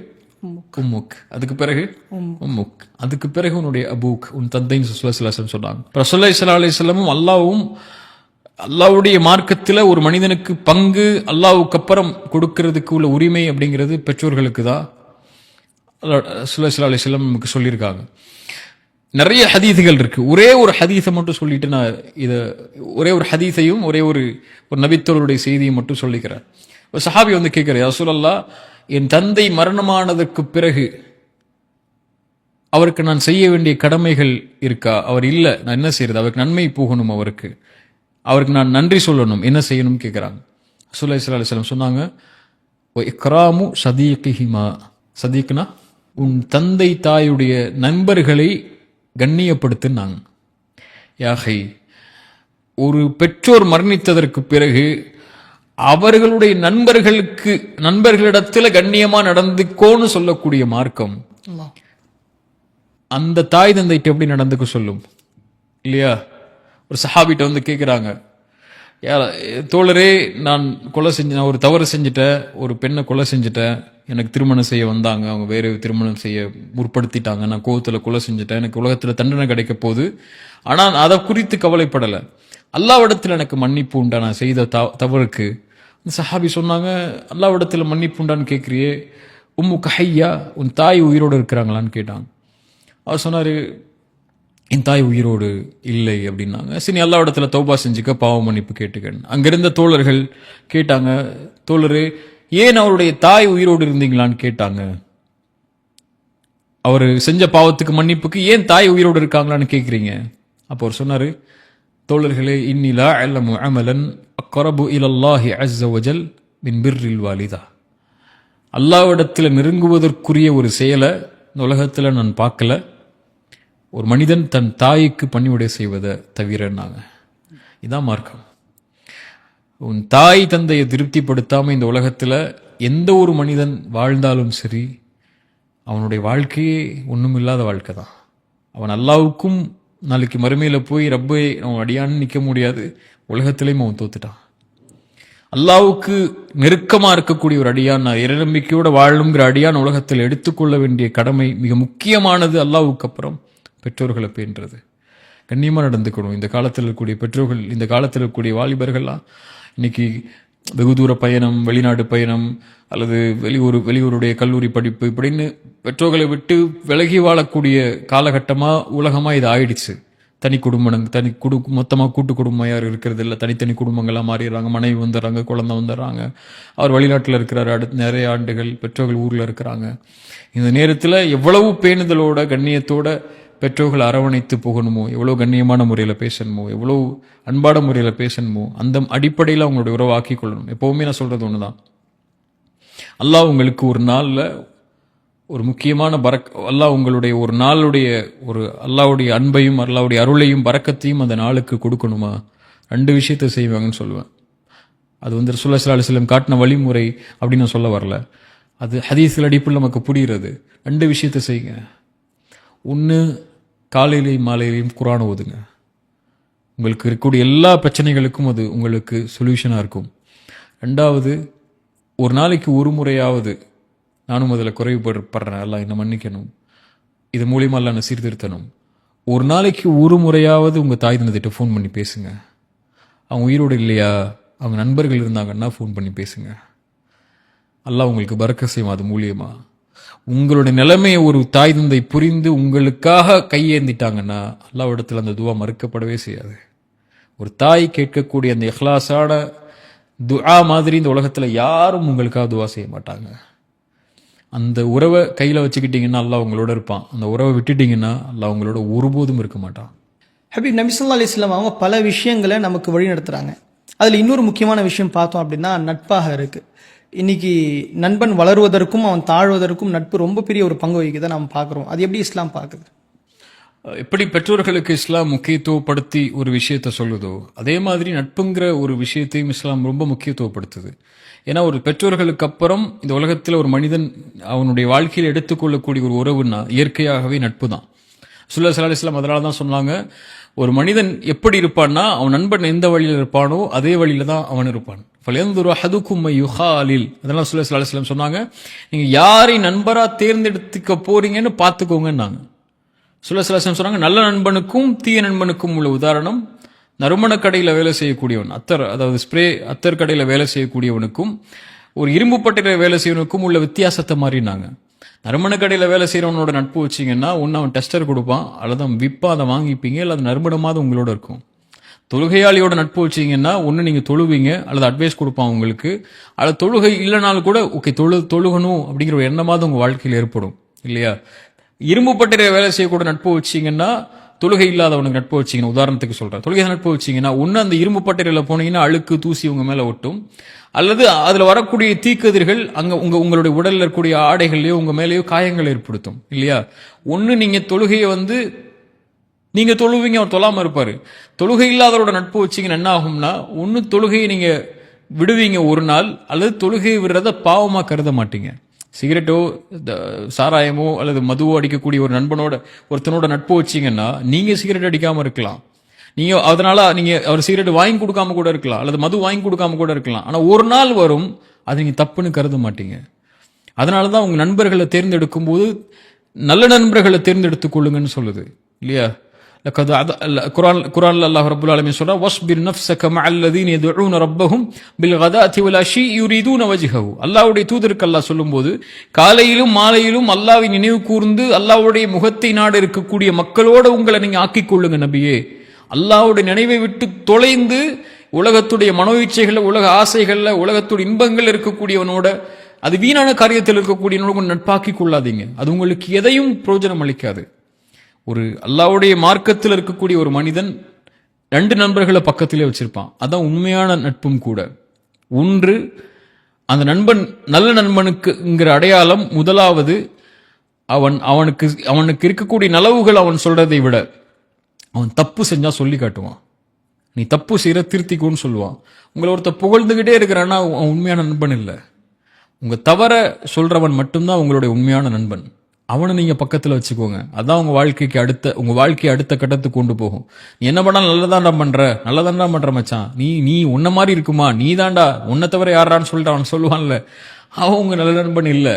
உம்முக், அதுக்கு பிறகு உம்முக், அதுக்கு பிறகு உன்னுடைய அபூக், உன் தந்தைன்னு ஸல்லல்லாஹு அலைஹி வஸல்லம் சொன்னாங்க. ரசூலுல்லாஹி அலைஹி வஸல்லமும் அல்லாஹ்வுடைய மார்க்கத்தில் ஒரு மனிதனுக்கு பங்கு அல்லாஹ்வுக்கு அப்புறம் கொடுக்கிறதுக்கு உள்ள உரிமை அப்படிங்கிறது பெற்றோர்களுக்கு தான் ஸல்லல்லாஹு அலைஹி வஸல்லம் நமக்கு சொல்லியிருக்காங்க. நிறைய ஹதீஸுகள் இருக்கு. ஒரே ஒரு ஹதீஸை மட்டும் சொல்லிட்டு நான் இதை ஒரே ஒரு ஹதீஸையும் ஒரே ஒரு நபித்தோருடைய செய்தியை மட்டும் சொல்லிக்கிறேன். ஒரு சஹாபி கேட்கிறார், யா ரசூலல்லாஹ் என் தந்தை மரணமானதற்கு பிறகு அவருக்கு நான் செய்ய வேண்டிய கடமைகள் இருக்கா? அவர் இல்ல, நான் என்ன செய்யறது? அவருக்கு நன்மை போகணும், அவருக்கு நான் நன்றி சொல்லணும், என்ன செய்யணும் கேட்கிறாங்க. ரசூலுல்லாஹி ஸல்லல்லாஹு அலைஹி வஸல்லம் சொன்னாங்க, இக்ராமு சதீகிஹிமா, சதீக்னா உன் தந்தை தாயுடைய நண்பர்களை கண்ணியப்படுத்தினாங்க. யாகை, ஒரு பெற்றோர் மரணித்ததற்கு பிறகு அவர்களுடைய நண்பர்களிடத்தில் கண்ணியமா நடந்துக்கோன்னு சொல்லக்கூடிய மார்க்கம் அந்த தாய் தந்தைட்டு எப்படி நடந்துக்க சொல்லும் இல்லையா? ஒரு சஹாபிட்ட கேட்கிறாங்க, தோழரே நான் ஒரு தவறு செஞ்சுட்டேன், ஒரு பெண்ணை கொலை செஞ்சுட்டேன், எனக்கு திருமணம் செய்ய வந்தாங்க, அவங்க வேறு திருமணம் செய்ய முற்படுத்திட்டாங்க, நான் கோவத்தில் கொலை செஞ்சுட்டேன், எனக்கு உலகத்தில் தண்டனை கிடைக்க போகுது, ஆனால் அதை குறித்து கவலைப்படலை, அல்லாஹ்விடத்தில் எனக்கு மன்னிப்பு உண்டா நான் செய்த தவறுக்கு? சஹாபி சொன்னாங்க, அல்லாஹ்விடத்தில் மன்னிப்பு உண்டான்னு கேட்குறியே, உம்முக ஹய்யா, உன் தாய் உயிரோடு இருக்கிறாங்களான்னு கேட்டாங்க. அவர் சொன்னார், என் தாய் உயிரோடு இல்லை அப்படின்னாங்க. சரி, அல்லாஹ்விடத்துல தௌபா செஞ்சுக்க, பாவ மன்னிப்பு கேட்டுக்கன்னு. அங்கிருந்த தோழர்கள் கேட்டாங்க, தோழரே ஏன் அவருடைய தாய் உயிரோடு இருந்தீங்களான்னு கேட்டாங்க. அவர் செஞ்ச பாவத்துக்கு மன்னிப்புக்கு ஏன் தாய் உயிரோடு இருக்காங்களான்னு கேட்குறீங்க. அப்போ அவர் சொன்னார், தோழர்களே, இன்னிலா அலமு அமலன் அக்ரபு இலல்லாஹி அஸ்ஸ வஜல் மின் பிர்ரில் வாலிதா. அல்லாஹ்விடத்தில் நெருங்குவதற்குரிய ஒரு செயலை இந்த உலகத்தில் நான் பார்க்கல, ஒரு மனிதன் தன் தாய்க்கு பணிவிடை செய்வதை தவிரன்னாங்க. இதான் மார்க்கம். உன் தாய் தந்தையை திருப்திப்படுத்தாம இந்த உலகத்தில் எந்த ஒரு மனிதன் வாழ்ந்தாலும் சரி, அவனுடைய வாழ்க்கையே ஒன்றுமில்லாத வாழ்க்கை தான். அவன் அல்லாவுக்கும் நாளைக்கு மறுமையில் போய் ரப்பை அவன் அடியான்னு நிற்க முடியாது, உலகத்திலையும் அவன் தோத்துட்டான். அல்லாவுக்கு நெருக்கமாக இருக்கக்கூடிய ஒரு அடியான், இறைநம்பிக்கையோட வாழுங்கிற அடியான் உலகத்தில் எடுத்துக்கொள்ள வேண்டிய கடமை மிக முக்கியமானது. அல்லாவுக்கு அப்புறம் பெற்றோர்களை பேன்றது, கண்ணியமாக நடந்துக்கணும். இந்த காலத்தில் இருக்கக்கூடிய பெற்றோர்கள், இந்த காலத்தில் இருக்கக்கூடிய வாலிபர்கள்லாம் இன்னைக்கு வெகு தூர பயணம், வெளிநாடு பயணம், அல்லது வெளியூருடைய கல்லூரி படிப்பு இப்படின்னு பெற்றோர்களை விட்டு விலகி வாழக்கூடிய காலகட்டமாக உலகமாக இது ஆயிடுச்சு. மொத்தமாக கூட்டு குடும்பம் யாரும் இருக்கிறது இல்லை, தனித்தனி குடும்பங்களாக மாறிடுறாங்க. மனைவி வந்துடுறாங்க, குழந்தை வந்துடுறாங்க, அவர் வெளிநாட்டில் இருக்கிறார், அடுத்து நிறைய ஆண்டுகள் பெற்றோர்கள் ஊரில் இருக்கிறாங்க. இந்த நேரத்தில் எவ்வளவு பேணுதலோட கண்ணியத்தோட பெற்றோர்கள் அரவணைத்து போகணுமோ, எவ்வளோ கண்ணியமான முறையில் பேசணுமோ, எவ்வளோ அன்பான முறையில் பேசணுமோ, அந்த அடிப்படையில் அவங்களுடைய உறவாக்கி கொள்ளணும். எப்போவுமே நான் சொல்கிறது ஒன்று தான், அல்லாஹ் உங்களுக்கு ஒரு நாளில் ஒரு முக்கியமான அல்லாஹ் உங்களுடைய ஒரு நாளுடைய ஒரு அல்லாஹ்வுடைய அன்பையும் அல்லாஹ்வுடைய அருளையும் பரக்கத்தையும் அந்த நாளுக்கு கொடுக்கணுமா, 2 விஷயத்தை செய்வாங்கன்னு சொல்லுவேன். அது ரசூலுல்லாஹி ஸல்லல்லாஹு அலைஹி வஸல்லம் காட்டின வழிமுறை அப்படின்னு நான் சொல்ல வரல, அது ஹதீஸ்கள் அடிப்படையில் நமக்கு புரிகிறது. 2 விஷயத்தை செய்யுங்க. ஒன்று, காலையிலையும் மாலையிலையும் குர்ஆன் ஓதுங்க. உங்களுக்கு இருக்கக்கூடிய எல்லா பிரச்சனைகளுக்கும் அது உங்களுக்கு சொல்யூஷனாக இருக்கும். 2வது, ஒரு நாளைக்கு ஒரு முறையாவது, நானும் அதில் குறைவுபடுறேன், எல்லாம் என்ன மன்னிக்கணும், இது மூலியமா எல்லாம் என்ன சீர்திருத்தணும், ஒரு நாளைக்கு ஒரு முறையாவது உங்கள் தாய் தந்தைகிட்ட ஃபோன் பண்ணி பேசுங்க. அவங்க உயிரோடு இல்லையா, அவங்க நண்பர்கள் இருந்தாங்கன்னா ஃபோன் பண்ணி பேசுங்க. அல்லாஹ் உங்களுக்கு பரக்கத் செய்யும். அது மூலியமா உங்களுடைய நிலைமையை ஒரு தாய் தந்தை புரிந்து உங்களுக்காக கையேந்திட்டாங்கன்னா அல்லாஹ்விடத்தில் அந்த துவா மறுக்கப்படவே செய்யாது. ஒரு தாய் கேட்கக்கூடிய அந்த இஹ்லாஸான துஆ மாதிரி இந்த உலகத்தில் யாரும் உங்களுக்காக துவா செய்ய மாட்டாங்க. அந்த உறவை கையில் வச்சுக்கிட்டீங்கன்னா அல்லாஹ் உங்களோட இருப்பான். அந்த உறவை விட்டுட்டீங்கன்னா அல்லாஹ் உங்களோட ஒருபோதும் இருக்க மாட்டான். ஹபீப் நபி ஸல்லல்லாஹு அலைஹி வஸல்லம் அவங்க பல விஷயங்களை நமக்கு வழி நடத்துகிறாங்க. அதில் இன்னொரு முக்கியமான விஷயம் பார்த்தோம் அப்படின்னா நட்பாக இருக்குது. இன்னைக்கு நண்பன் வளருவதற்கும் அவன் தாழ்வதற்கும் நட்பு ரொம்ப பெரிய ஒரு பங்கு வகிக்குதை நாம் பார்க்குறோம். அது எப்படி இஸ்லாம் பார்க்குது? எப்படி பெற்றோர்களுக்கு இஸ்லாம் முக்கியத்துவப்படுத்தி ஒரு விஷயத்த சொல்லுதோ, அதே மாதிரி நட்புங்கிற ஒரு விஷயத்தையும் இஸ்லாம் ரொம்ப முக்கியத்துவப்படுத்துது. ஏன்னா ஒரு பெற்றோர்களுக்கு அப்புறம் இந்த உலகத்தில் ஒரு மனிதன் அவனுடைய வாழ்க்கையில் எடுத்துக்கொள்ளக்கூடிய ஒரு உறவுன்னா இயற்கையாகவே நட்பு தான். ரசூலுல்லாஹி ஸல்லல்லாஹு அலைஹி வஸல்லம் அதனால தான் சொன்னாங்க, ஒரு மனிதன் எப்படி இருப்பான்னா அவன் நண்பன் எந்த வழியில் இருப்பானோ அதே வழியில தான் அவன் இருப்பான். ஃபலயன்துரு அஹதுக்கும் யுஹாலில், அதெல்லாம் ரசூலுல்லாஹி ஸல்லல்லாஹு அலைஹி வஸல்லம் சொன்னாங்க, நீங்க யாரை நண்பரா தேர்ந்தெடுத்துக்க போறீங்கன்னு பார்த்துக்கோங்கன்னாங்க. ரசூலுல்லாஹி ஸல்லல்லாஹு அலைஹி வஸல்லம் சொன்னாங்க, நல்ல நண்பனுக்கும் தீய நண்பனுக்கும் உள்ள உதாரணம் நறுமண கடையில் வேலை செய்யக்கூடியவன், அதாவது ஸ்ப்ரே அத்தர் கடையில் வேலை செய்யக்கூடியவனுக்கும் ஒரு இரும்பு பட்டையில் வேலை செய்யவனுக்கும் உள்ள வித்தியாசத்தை மாறினாங்க. நறுமண கடையில் வேலை செய்கிறவனோட நட்பு வச்சிங்கன்னா ஒன்று அவன் டெஸ்டர் கொடுப்பான், அல்லது அவன் விற்பான், அதை வாங்கிப்பீங்க, இல்லை அது நறுமணமாவது உங்களோட இருக்கும். தொழுகையாளியோட நட்பு வச்சிங்கன்னா ஒன்று நீங்கள் தொழுவீங்க, அல்லது அட்வைஸ் கொடுப்பான் உங்களுக்கு, அல்லது தொழுகை இல்லைனாலும் கூட ஓகே தொழுகணும் அப்படிங்கிற ஒரு எண்ணமாவது உங்கள் வாழ்க்கையில் ஏற்படும் இல்லையா. இரும்பு பட்டையில் வேலை செய்யக்கூட நட்பு வச்சிங்கன்னா, தொழுகை இல்லாதவனுக்கு நட்பு வச்சிங்கன்னா, உதாரணத்துக்கு சொல்கிறேன், தொழுகை நட்பு வச்சிங்கன்னா ஒன்று அந்த இரும்பு பட்டையில் போனீங்கன்னா அழுக்கு தூசி உங்கள் மேலே ஒட்டும், அல்லது அதில் வரக்கூடிய தீக்கதிர்கள் அங்கே உங்களுடைய உடலில் இருக்கக்கூடிய ஆடைகள்லையோ உங்கள் மேலேயோ காயங்கள் ஏற்படுத்தும் இல்லையா. ஒன்று நீங்கள் தொழுகையை நீங்கள் தொழுவீங்க, அவர் தொழாமல் இருப்பார். தொழுகை இல்லாதவரோட நட்பு வச்சிங்கன்னா என்ன ஆகும்னா, ஒன்று தொழுகையை நீங்கள் விடுவீங்க ஒரு நாள், அல்லது தொழுகையை விடுறத பாவமாக கருத மாட்டீங்க. சிகரெட்டோ சாராயமோ அல்லது மதுவோ அடிக்கக்கூடிய ஒரு ஒருத்தனோட நட்பு வச்சிங்கன்னா நீங்கள் சிகரெட் அடிக்காமல் இருக்கலாம், அதனால அவர் சிகரெட் வாங்கி கொடுக்காம கூட இருக்கலாம், அல்லது மது வாங்கி கொடுக்காம கூட இருக்கலாம். ஆனால் ஒரு நாள் வரும், அது நீங்கள் தப்புன்னு கருத மாட்டீங்க. அதனால தான் உங்கள் நண்பர்களை தேர்ந்தெடுக்கும் போது நல்ல நண்பர்களை தேர்ந்தெடுத்துக் கொள்ளுங்கன்னு சொல்லுது இல்லையா. குர்ஆன்ல அல்லாஹ் ரப்பல் ஆலமீன் சொல்றா, வஸ்பிர் நஃப்ஸக மஅல்லதீன யதுஊன ரப்பஹும் பில்கதாத்தி வலஷி யுரீதுன வஜ்ஹஹு. அல்லாஹ்வுடைய தூதருக்கு அல்லாஹ் சொல்லும்போது காலையிலும் மாலையிலும் அல்லாஹ்வை நினைவு கூர்ந்து அல்லாஹ்வுடைய முகத்தை நாட இருக்கக்கூடிய மக்களோட உங்களை நீங்க ஆக்கிக் கொள்ளுங்க நபியே. அல்லாஹ்வுடைய நினைவை விட்டு தொலைந்து உலகத்துடைய மனோ இச்சைகள்ல, உலக ஆசைகள்ல, உலகத்துடைய இன்பங்கள் இருக்கக்கூடியவனோட அது வீணான காரியத்தில் இருக்கக்கூடிய நட்பாக்கி கொள்ளாதீங்க. அது உங்களுக்கு எதையும் பிரயோஜனம் அளிக்காது. ஒரு அல்லாஹ்வுடைய மார்க்கத்தில் இருக்கக்கூடிய ஒரு மனிதன் 2 நண்பர்களை பக்கத்திலே வச்சிருப்பான். அதான் உண்மையான நட்பும் கூட. ஒன்று, அந்த நண்பன் நல்ல நண்பனுக்குங்கிற அடையாளம் முதலாவது அவனுக்கு இருக்கக்கூடிய நலவுகள் அவன் சொல்றதை விட அவன் தப்பு செஞ்சா சொல்லி காட்டுவான். நீ தப்பு செய்யற திருத்திக்குன்னு சொல்லுவான். உங்களை ஒருத்த புகழ்ந்துகிட்டே இருக்கிறான்னா அவன் உண்மையான நண்பன் இல்லை. உங்க தவற சொல்றவன் மட்டும்தான் உங்களுடைய உண்மையான நண்பன். அவனை நீங்க பக்கத்துல வச்சுக்கோங்க. அதான் உங்க வாழ்க்கையை அடுத்த கட்டத்துக்கு கொண்டு போகும். நீ என்ன பண்ணாலும் நல்லதாண்டா பண்ற மச்சான், நீ உன்ன மாதிரி இருக்குமா, நீ தாண்டா உன்னை தவிர யாரான்னு சொல்லிட்டு அவன் சொல்லுவான்ல, அவன் உங்க நல்ல நண்பன் இல்ல.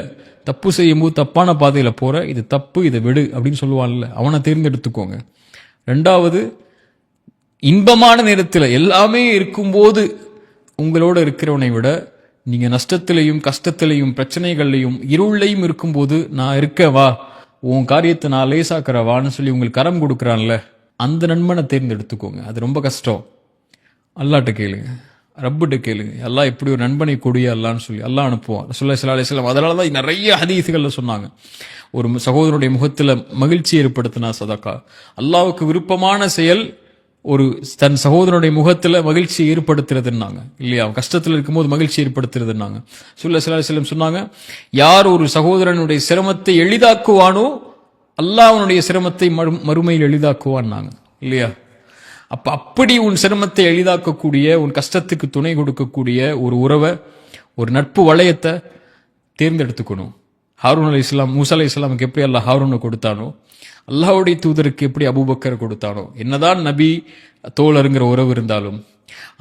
தப்பு செய்யும் போது தப்பான பாதையில போற, இது தப்பு, இதை விடு அப்படின்னு சொல்லுவான்ல, அவனை தேர்ந்தெடுத்துக்கோங்க. 2வது, இன்பமான நேரத்தில் எல்லாமே இருக்கும்போது உங்களோட இருக்கிறவனை விட நீங்க நஷ்டத்திலையும் கஷ்டத்திலையும் பிரச்சனைகள்லையும் இருளையும் இருக்கும்போது நான் இருக்க வா, உன் காரியத்தை நான் லேசாக்குறவான்னு சொல்லி உங்களுக்கு கரம் கொடுக்குறான்ல, அந்த நண்பனை தேர்ந்தெடுத்துக்கோங்க. அது ரொம்ப கஷ்டம். அல்லாட்ட கேளுங்க, ரப்புட்ட கேளுங்க, அல்லாஹ் இப்படி ஒரு நண்பனை கொடியா அல்லான்னு சொல்லி அல்லாஹ் அனுப்புவான். ரசூலுல்லாஹி ஸல்லல்லாஹு அலைஹி வஸல்லம் அதனாலதான் நிறைய ஹதீஸ்கள்ல சொன்னாங்க, ஒரு சகோதரனுடைய முகத்துல மகிழ்ச்சி ஏற்படுத்தினா சதக்கா. அல்லாஹ்வுக்கு விருப்பமான செயல் ஒரு தன் சகோதரனுடைய முகத்துல மகிழ்ச்சி ஏற்படுத்துறதுன்னாங்க இல்லையா. அவன் கஷ்டத்துல இருக்கும்போது மகிழ்ச்சி ஏற்படுத்துறதுன்னாங்க. ஸல்லல்லாஹு அலைஹி வஸல்லம் சொன்னாங்க, யார் ஒரு சகோதரனுடைய சிரமத்தை எளிதாக்குவானோ அல்லாஹ் அவனுடைய சிரமத்தை மறுமையில் எளிதாக்குவான்னாங்க இல்லையா. அப்படி உன் சிரமத்தை எளிதாக்கக்கூடிய, உன் கஷ்டத்துக்கு துணை கொடுக்கக்கூடிய ஒரு உறவை, ஒரு நட்பு வளையத்தை தேர்ந்தெடுத்துக்கணும். ஹாரூன் அலைஹிஸ்ஸலாம், மூசா அலைஹிஸ்ஸலாமுக்கு எப்படி அல்லாஹ் ஹாரூனை கொடுத்தானோ, அல்லாஹ்வுடைய தூதருக்கு எப்படி அபூபக்கர் கொடுத்தானோ, என்னதான் நபி தோழருங்கிற உறவு இருந்தாலும்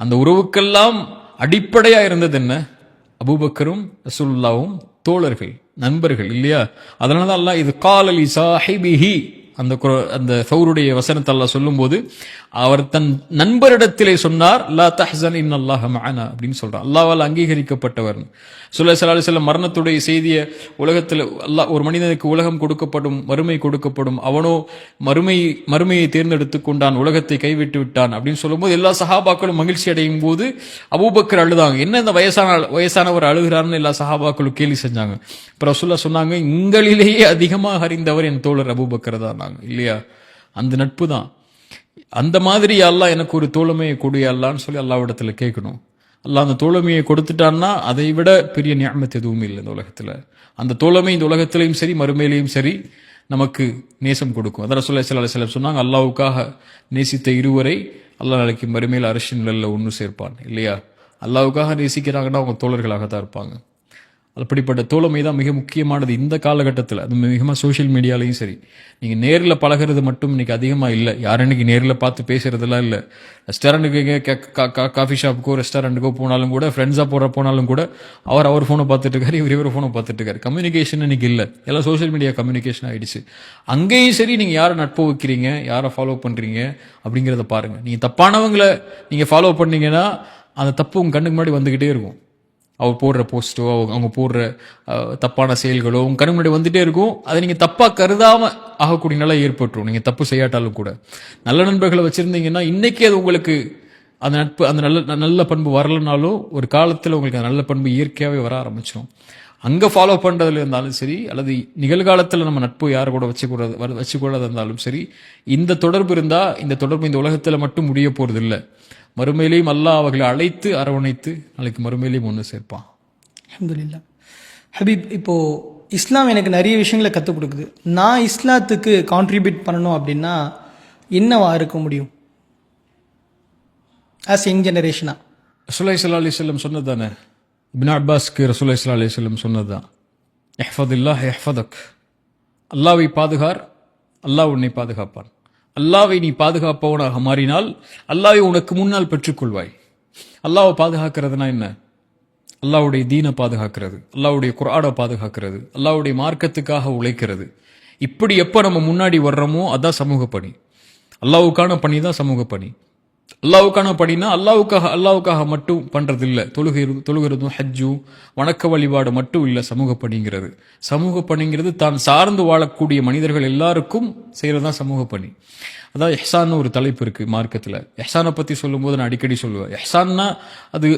அந்த உறவுக்கெல்லாம் அடிப்படையா இருந்தது என்ன? அபூபக்கரும் ரசூலுல்லாஹ்வும் தோழர்கள், நண்பர்கள் இல்லையா. அதனாலதான் அல்லாஹ் இது கால லி சாஹிபிஹி, அந்த சௌருடைய வசனத்தை அல்லாஹ் சொல்லும்போது அவர் தன் நண்பரிடத்திலே சொன்னார், லா தஹ்சன் இன்னல்லாஹ மஅனா அப்படின்னு சொல்றார். அல்லாஹ்வால் அங்கீகரிக்கப்பட்டவர். ஸல்லல்லாஹு அலைஹி வஸல்லம் மரணத்துடைய செய்தியை உலகத்தில் அல்லாஹ், ஒரு மனிதனுக்கு உலகம் கொடுக்கப்படும், மறுமை கொடுக்கப்படும், அவனோ மறுமையை தேர்ந்தெடுத்து கொண்டான், உலகத்தை கைவிட்டு விட்டான் அப்படின்னு சொல்லும்போது எல்லா சஹாபாக்களும் மகிழ்ச்சி அடையும் போது அபூபக்கர் அழுதாங்க. என்ன இந்த வயசானவர் அழுகிறான்னு எல்லா சஹாபாக்களும் கேலி செஞ்சாங்க. இப்போ ரசூலுல்லாஹ் சொன்னாங்க, உங்களிலேயே அதிகமாக அறிந்தவர் என் தோழர் அபூபக்கர் தான் இல்லையா. அந்த நட்பு தான். அந்த மாதிரி அல்லாஹ் எனக்கு ஒரு தோழமையை கொடு அல்லான்னு சொல்லி அல்லாஹ்விடத்துல கேட்கணும். அல்லாஹ் அந்த தோழமையை கொடுத்துட்டான்னா அதை விட பெரிய நிஅமத் எதுவும் இல்லை இந்த உலகத்துல. அந்த தோழமை இந்த உலகத்திலையும் சரி மறுமையிலையும் சரி நமக்கு நேசம் கொடுக்கும். அதான் ரசூலுல்லாஹி ஸல்லல்லாஹு அலைஹி வஸல்லம் சொன்னாங்க, அல்லாஹ்வுக்காக நேசித்த இருவரை அல்லாஹ் நாளைக்கு மறுமையில் அர்ஷின் நிழல்ல ஒன்று சேர்ப்பான் இல்லையா. அல்லாஹ்வுக்காக நேசிக்கிறாங்கன்னா அவங்க தோழர்களாக தான் இருப்பாங்க. அப்படிப்பட்ட தோழமை தான் மிக முக்கியமானது இந்த காலகட்டத்தில். அது மிகமாக சோஷியல் மீடியாலையும் சரி, நீங்கள் நேரில் பழகிறது மட்டும் இன்னைக்கு அதிகமாக இல்லை. யாரும் இன்னைக்கு நேரில் பார்த்து பேசுறதெல்லாம் இல்லை. ரெஸ்டாரண்ட்டுக்கு காஃபி ஷாப்புக்கோ ரெஸ்டாரண்ட்டுக்கோ போனாலும் கூட, ஃப்ரெண்ட்ஸாக போனாலும் கூட அவர் ஃபோனை பார்த்துட்டு இருக்காரு, இவர் ஃபோனை பார்த்துட்டு இருக்காரு. கம்யூனிகேஷன் இன்னைக்கு இல்லை, எல்லாம் சோஷியல் மீடியா கம்யூனிகேஷன் ஆயிடுச்சு. அங்கேயும் சரி, நீங்கள் யாரை நட்பு வைக்கிறீங்க, யாரை ஃபாலோ பண்ணுறீங்க அப்படிங்கிறத பாருங்கள். நீங்கள் தப்பானவங்களை நீங்கள் ஃபாலோ பண்ணீங்கன்னா அந்த தப்பு உங்கள் கண்ணுக்கு முன்னாடி வந்துக்கிட்டே இருக்கும். அவர் போடுற போஸ்ட்டோ, அவங்க போடுற தப்பான செயல்களோ உங்க கண்ணு முன்னாடி வந்துட்டே இருக்கும். அதை நீங்க தப்பா கருதாம ஆகக்கூடிய நிலை ஏற்பட்டுரும், நீங்க தப்பு செய்யாட்டாலும் கூட. நல்ல நண்பர்களை வச்சிருந்தீங்கன்னா இன்னைக்கு அது உங்களுக்கு அந்த நட்பு, அந்த நல்ல பண்பு வரலனாலும் ஒரு காலத்தில் உங்களுக்கு அந்த நல்ல பண்பு இயற்கையாகவே வர ஆரம்பிச்சிடும். அங்கே ஃபாலோ பண்ணுறதுல இருந்தாலும் சரி, அல்லது நிகழ்காலத்தில் நம்ம நட்பு யார் கூட வச்சுக்கூடாது இருந்தாலும் சரி, இந்த தொடர்பு இருந்தால் இந்த தொடர்பு இந்த உலகத்தில் மட்டும் முடிய போகிறது இல்லை, மறுமையிலையும் அல்லாஹ் அவர்களை அழைத்து அரவணைத்து நாளைக்கு மறுமையிலையும் ஒன்று சேர்ப்பான். அல்ஹம்துலில்லாஹ். ஹபீப், இப்போ இஸ்லாம் எனக்கு நிறைய விஷயங்களை கற்றுக் கொடுக்குது. நான் இஸ்லாத்துக்கு கான்ட்ரிபியூட் பண்ணணும் அப்படின்னா என்னவா இருக்க முடியும் ஆஸ் யங் ஜெனரேஷனா? ரசூலுல்லாஹி ஸல்லல்லாஹு அலைஹி வஸல்லம் சொன்னது தானே, இப்னு அப்பாஸ்க்கு ரசூலுல்லாஹி ஸல்லல்லாஹு அலைஹி வஸல்லம் சொன்னது தான், இஹ்ஃபதில்லாஹ் யஹ்ஃபதக், அல்லாஹ்வை பாதுகார், அல்லாஹ் உன்னை பாதுகாப்பான். அல்லாஹ்வை நீ பாதுகாப்பவனாக மாறினால் அல்லாஹ்வை உனக்கு முன்னால் பெற்றுக்கொள்வாய். அல்லாஹ்வை பாதுகாக்கிறதுனா என்ன? அல்லாஹ்வுடைய தீனை பாதுகாக்கிறது, அல்லாஹ்வுடைய குர்ஆனை பாதுகாக்கிறது, அல்லாஹ்வுடைய மார்க்கத்துக்காக உழைக்கிறது. இப்படி எப்போ நம்ம முன்னாடி வர்றோமோ அதான் சமூக பணி. அல்லாஹ்வுக்கான பணி தான் சமூக பணி. அல்லாவுக்கான படினா அல்லாவுக்காக மட்டும் பண்றது இல்ல. தொழுகிறதும் ஹஜ்ஜும் வணக்க வழிபாடு மட்டும் இல்ல சமூக பணிங்கிறது. சமூக பணிங்கிறது தான் சார்ந்து வாழக்கூடிய மனிதர்கள் எல்லாருக்கும் செய்யறதுதான் சமூக பணி. அதாவது எஹ்சான்னு ஒரு தலைப்பு இருக்கு மார்க்கத்துல. எஹ்சானை பத்தி சொல்லும் போது நான் அடிக்கடி சொல்லுவேன், எஹ்சான்னா